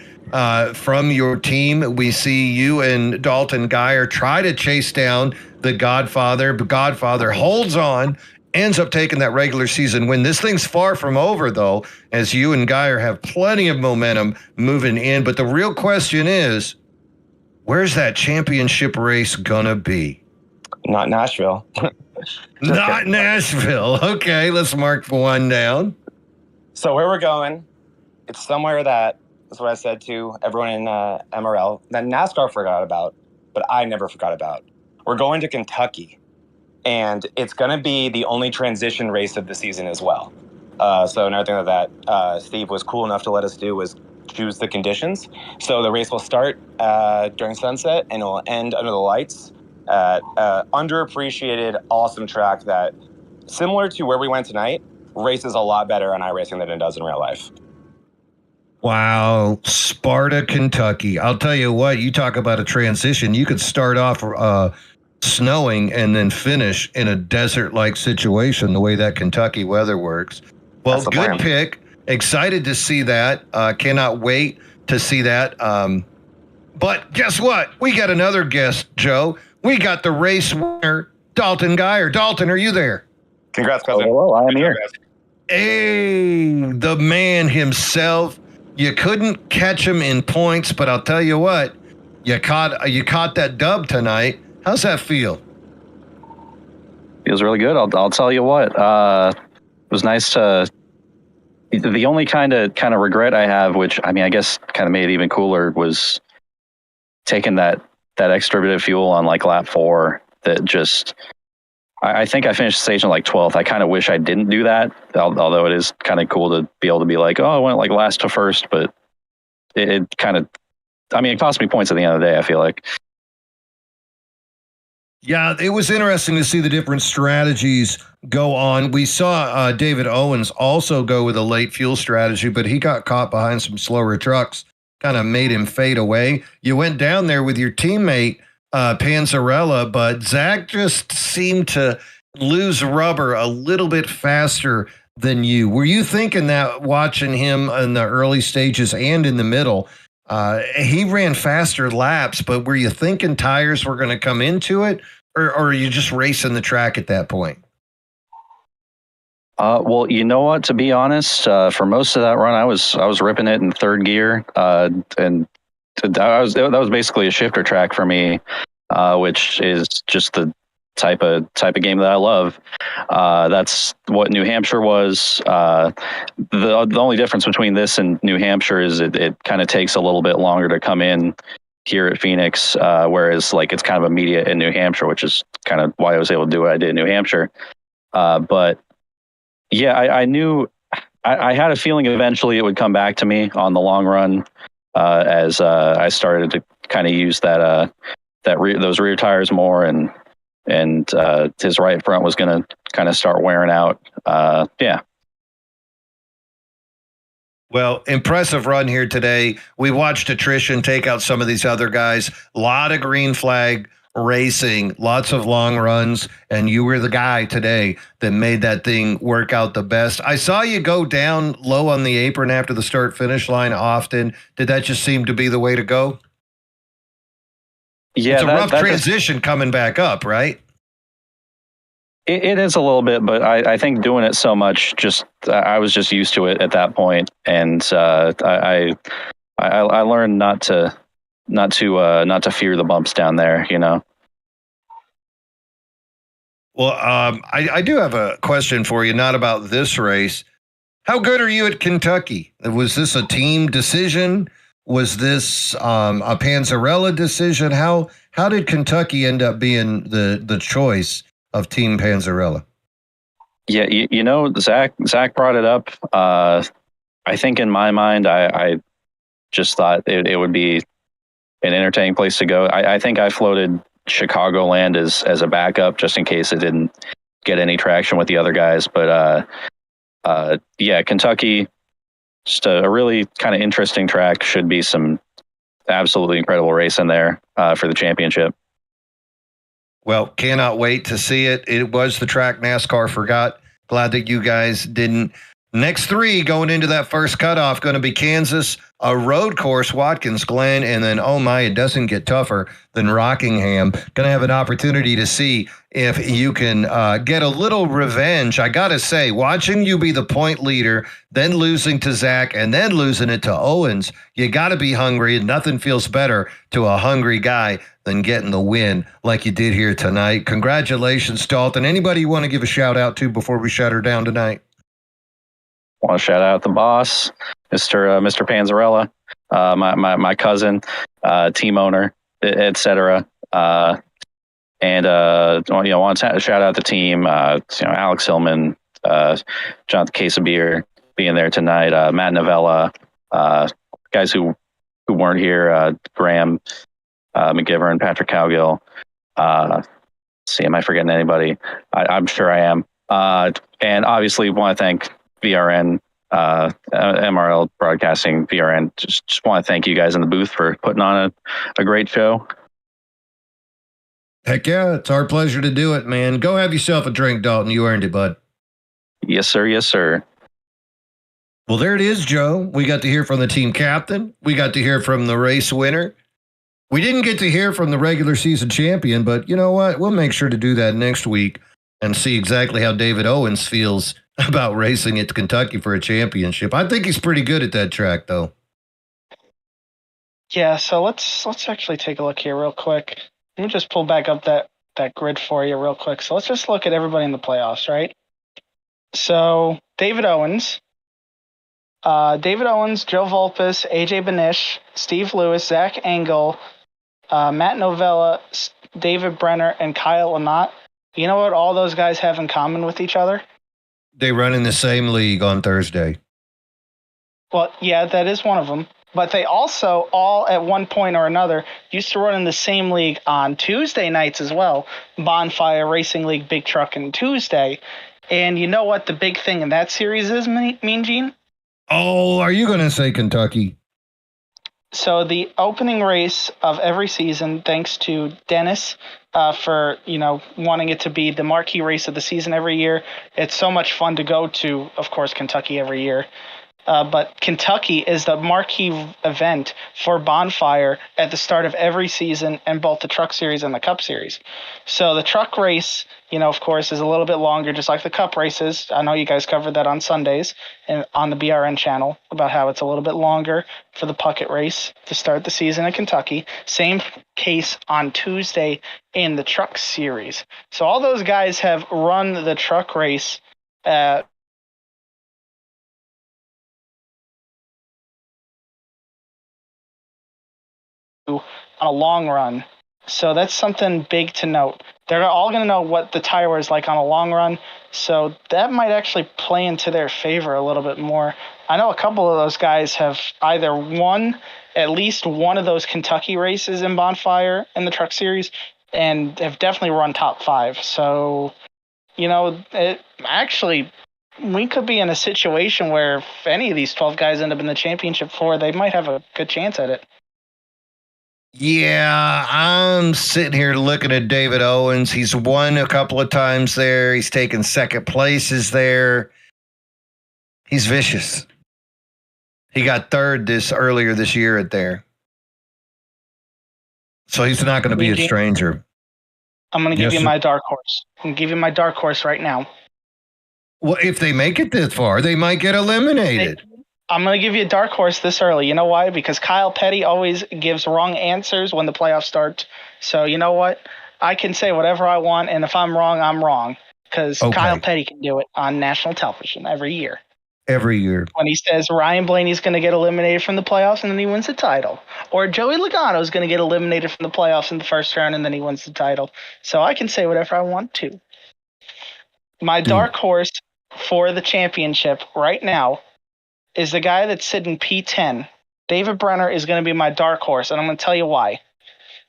from your team. We see you and Dalton Geyer try to chase down the Godfather. But Godfather holds on, ends up taking that regular season win. This thing's far from over, though, as you and Geyer have plenty of momentum moving in. But the real question is, where's that championship race gonna be? Not Nashville. Not Nashville. Okay, let's mark one down. So where we're going, it's somewhere that's what I said to everyone in MRL, that NASCAR forgot about, but I never forgot about. We're going to Kentucky, and it's going to be the only transition race of the season as well. So another thing that Steve was cool enough to let us do was choose the conditions. So the race will start during sunset, and it will end under the lights. Underappreciated, awesome track that, similar to where we went tonight, races a lot better on iRacing than it does in real life. Wow, Sparta, Kentucky. I'll tell you what, you talk about a transition. You could start off snowing and then finish in a desert-like situation, the way that Kentucky weather works. Well, good pick. Excited to see that. Cannot wait to see that. But guess what? We got another guest, Joe. We got the race winner, Dalton Geyer. Dalton, are you there? Congrats, cousin. Hello, I am here. Hey, the man himself. You couldn't catch him in points, but I'll tell you what, you caught that dub tonight. How's that feel? Feels really good. I'll tell you what. It was nice to. The only kind of regret I have, which I mean, I guess kind of made it even cooler, was taking that extra bit of fuel on like lap 4. That just. I think I finished the station like 12th. I kind of wish I didn't do that, although it is kind of cool to be able to be like, oh, I went like last to first, but it kind of, I mean, it cost me points at the end of the day, I feel like. Yeah, it was interesting to see the different strategies go on. We saw David Owens also go with a late fuel strategy, but he got caught behind some slower trucks, kind of made him fade away. You went down there with your teammate, Panzarella, but Zach just seemed to lose rubber a little bit faster than you. Were you thinking that watching him in the early stages and in the middle? He ran faster laps, but were you thinking tires were going to come into it, or are you just racing the track at that point? Well, you know what? To be honest, for most of that run, I was ripping it in third gear, and that was basically a shifter track for me, which is just the type of game that I love. That's what New Hampshire was. The only difference between this and New Hampshire is it kind of takes a little bit longer to come in here at Phoenix, whereas like it's kind of immediate in New Hampshire, which is kind of why I was able to do what I did in New Hampshire. But yeah, I knew I had a feeling eventually it would come back to me on the long run, as I started to kind of use those rear tires more, and his right front was going to kind of start wearing out. Yeah. Well, impressive run here today. We watched attrition take out some of these other guys. A lot of green flag racing, lots of long runs, and you were the guy today that made that thing work out the best. I saw you go down low on the apron after the start-finish line often. Did that just seem to be the way to go? Yeah, it's a rough transition coming back up, right? It is a little bit, but I think doing it so much, just I was just used to it at that point, and I learned not to fear the bumps down there, you know. Well, I do have a question for you, not about this race. How good are you at Kentucky? Was this a team decision? Was this a Panzarella decision? How did Kentucky end up being the choice of Team Panzarella? Yeah, Zach brought it up. I think in my mind, I just thought it would be an entertaining place to go. I think I floated Chicagoland as a backup just in case it didn't get any traction with the other guys. But yeah, Kentucky, just a really kind of interesting track. Should be some absolutely incredible race in there for the championship. Well, cannot wait to see it. It was the track NASCAR forgot. Glad that you guys didn't. Next three going into that first cutoff going to be Kansas, a road course, Watkins Glen, and then, oh my, it doesn't get tougher than Rockingham. Going to have an opportunity to see if you can get a little revenge. I got to say, watching you be the point leader, then losing to Zach, and then losing it to Owens, you got to be hungry, and nothing feels better to a hungry guy than getting the win like you did here tonight. Congratulations, Dalton. Anybody you want to give a shout out to before we shut her down tonight? Want to shout out the boss, Mr. Panzarella, my cousin, team owner, etc. And want to shout out the team. Alex Hillman, Jonathan Casabier being there tonight. Matt Novella, guys who weren't here. Graham McGivern, Patrick Cowgill. See, am I forgetting anybody? I'm sure I am. And obviously, want to thank VRN, MRL Broadcasting, VRN. Just want to thank you guys in the booth for putting on a great show. Heck yeah, it's our pleasure to do it, man. Go have yourself a drink, Dalton. You earned it, bud. Yes, sir. Yes, sir. Well, there it is, Joe. We got to hear from the team captain. We got to hear from the race winner. We didn't get to hear from the regular season champion, but you know what? We'll make sure to do that next week and see exactly how David Owens feels about racing at Kentucky for a championship. I think he's pretty good at that track, though. Yeah, so let's actually take a look here real quick. Let me just pull back up that grid for you real quick. So let's just look at everybody in the playoffs, right? So David Owens, Joe Volpus, AJ Benish, Steve Lewis, Zach Engel, Matt Novella, David Brenner, and Kyle Lamont. You know what all those guys have in common with each other? They run in the same league on Thursday. Well, yeah, that is one of them. But they also all, at one point or another, used to run in the same league on Tuesday nights as well. Bonfire Racing League Big Truck and Tuesday. And you know what the big thing in that series is, Mean Gene? Oh, are you going to say Kentucky? So the opening race of every season, thanks to Dennis for wanting it to be the marquee race of the season every year. It's so much fun to go to, of course, Kentucky every year. But Kentucky is the marquee event for Bonfire at the start of every season in both the Truck Series and the Cup Series. So the truck race, of course, is a little bit longer, just like the Cup races. I know you guys covered that on Sundays and on the BRN channel about how it's a little bit longer for the Puckett race to start the season in Kentucky. Same case on Tuesday in the Truck Series. So all those guys have run the truck race on a long run. So that's something big to note. They're all going to know what the tire wear is like on a long run. So that might actually play into their favor a little bit more. I know a couple of those guys have either won at least one of those Kentucky races in Bonfire in the Truck Series and have definitely run top 5. So, it actually, we could be in a situation where if any of these 12 guys end up in the championship 4, they might have a good chance at it. Yeah, I'm sitting here looking at David Owens. He's won a couple of times there. He's taken second places there. He's vicious. He got third earlier this year at there. So he's not going to be a stranger. I'm going to give you my dark horse. I'm going to give you my dark horse right now. Well, if they make it this far, they might get eliminated. I'm going to give you a dark horse this early. You know why? Because Kyle Petty always gives wrong answers when the playoffs start. So you know what? I can say whatever I want, and if I'm wrong, I'm wrong. Because Okay. Kyle Petty can do it on national television every year. Every year. When he says Ryan Blaney's going to get eliminated from the playoffs and then he wins the title. Or Joey Logano's going to get eliminated from the playoffs in the first round and then he wins the title. So I can say whatever I want to. My dark horse for the championship right now is the guy that's sitting P10. David Brenner is going to be my dark horse, and I'm going to tell you why.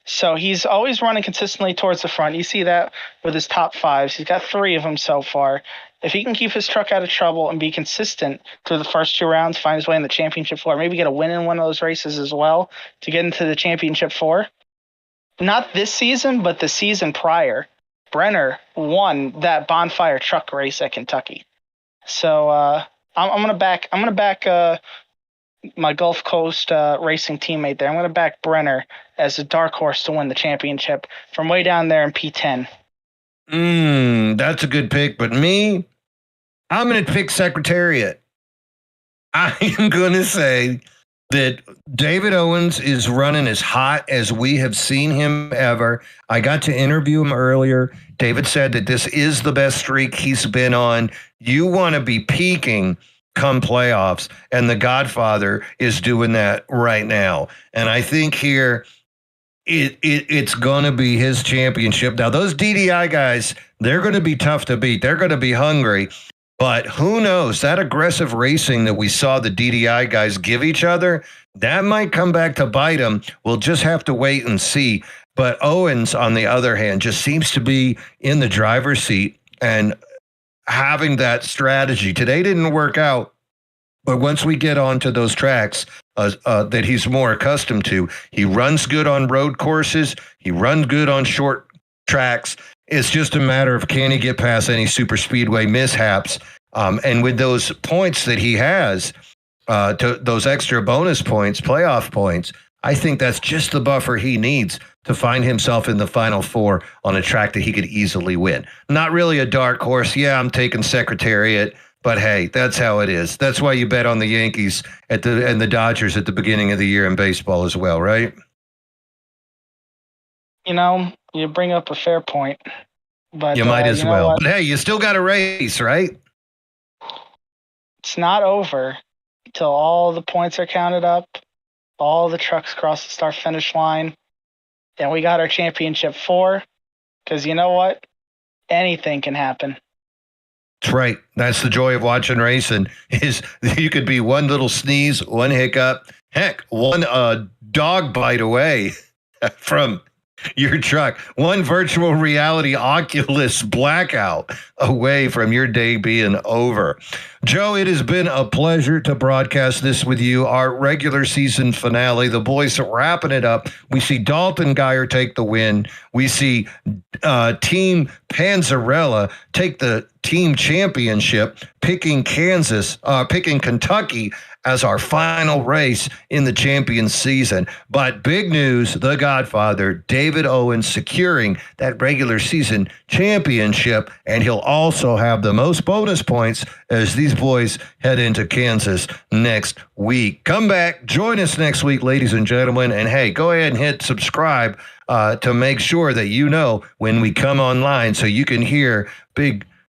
So he's always running consistently towards the front. You see that with his top fives. He's got 3 of them so far. If he can keep his truck out of trouble and be consistent through the first 2 rounds, find his way in the championship 4, maybe get a win in one of those races as well to get into the championship 4. Not this season, but the season prior, Brenner won that bonfire truck race at Kentucky. So I'm gonna back my Gulf Coast racing teammate there. I'm gonna back Brenner as a dark horse to win the championship from way down there in P10. That's a good pick, but me, I'm gonna pick Secretariat. I am gonna say that David Owens is running as hot as we have seen him ever. I got to interview him earlier. David said that this is the best streak he's been on. You want to be peaking come playoffs, and the Godfather is doing that right now. And I think here it's going to be his championship. Now, those DDI guys, they're going to be tough to beat. They're going to be hungry. But who knows, that aggressive racing that we saw the DDI guys give each other, that might come back to bite them. We'll just have to wait and see. But Owens, on the other hand, just seems to be in the driver's seat and having that strategy. Today didn't work out, but once we get onto those tracks that he's more accustomed to, he runs good on road courses. He runs good on short tracks. It's just a matter of can he get past any super speedway mishaps. And with those points that he has, to those extra bonus points, playoff points, I think that's just the buffer he needs to find himself in the Final Four on a track that he could easily win. Not really a dark horse. Yeah, I'm taking Secretariat, but hey, that's how it is. That's why you bet on the Yankees and the Dodgers at the beginning of the year in baseball as well, right? You know, you bring up a fair point. But you might as well. But hey, you still got a race, right? It's not over until all the points are counted up, all the trucks cross the start-finish line, and we got our championship 4. Because you know what? Anything can happen. That's right. That's the joy of watching racing. Is you could be one little sneeze, one hiccup, heck, one dog bite away from your truck, one virtual reality Oculus blackout away from your day being over. Joe, it has been a pleasure to broadcast this with you. Our regular season finale, the boys wrapping it up. We see Dalton Geyer take the win. We see Team Panzarella take the team championship, picking Kentucky as our final race in the champion season. But big news, the Godfather, David Owens, securing that regular season championship, and he'll also have the most bonus points as these boys head into Kansas next week. Come back, join us next week, ladies and gentlemen, and hey, go ahead and hit subscribe to make sure that you know when we come online so you can hear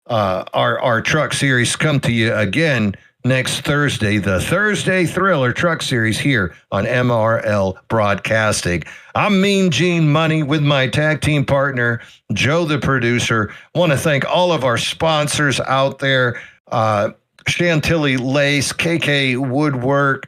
our truck series come to you again next Thursday, the Thursday Thriller Truck Series here on MRL Broadcasting. I'm Mean Gene Money with my tag team partner, Joe the producer. Want to thank all of our sponsors out there, Chantilly Lace, KK Woodwork.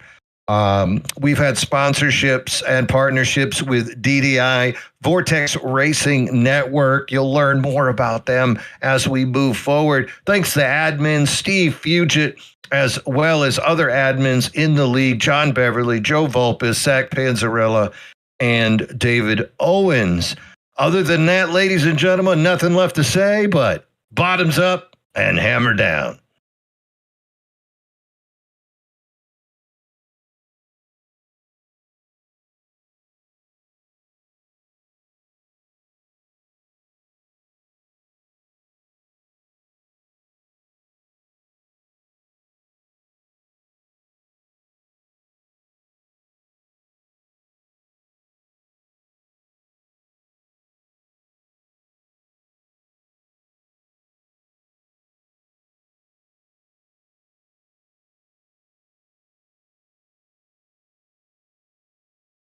We've had sponsorships and partnerships with DDI, Vortex Racing Network. You'll learn more about them as we move forward. Thanks to admins, Steve Fugit, as well as other admins in the league, John Beverly, Joe Volpes, Zach Panzarella, and David Owens. Other than that, ladies and gentlemen, nothing left to say but bottoms up and hammer down.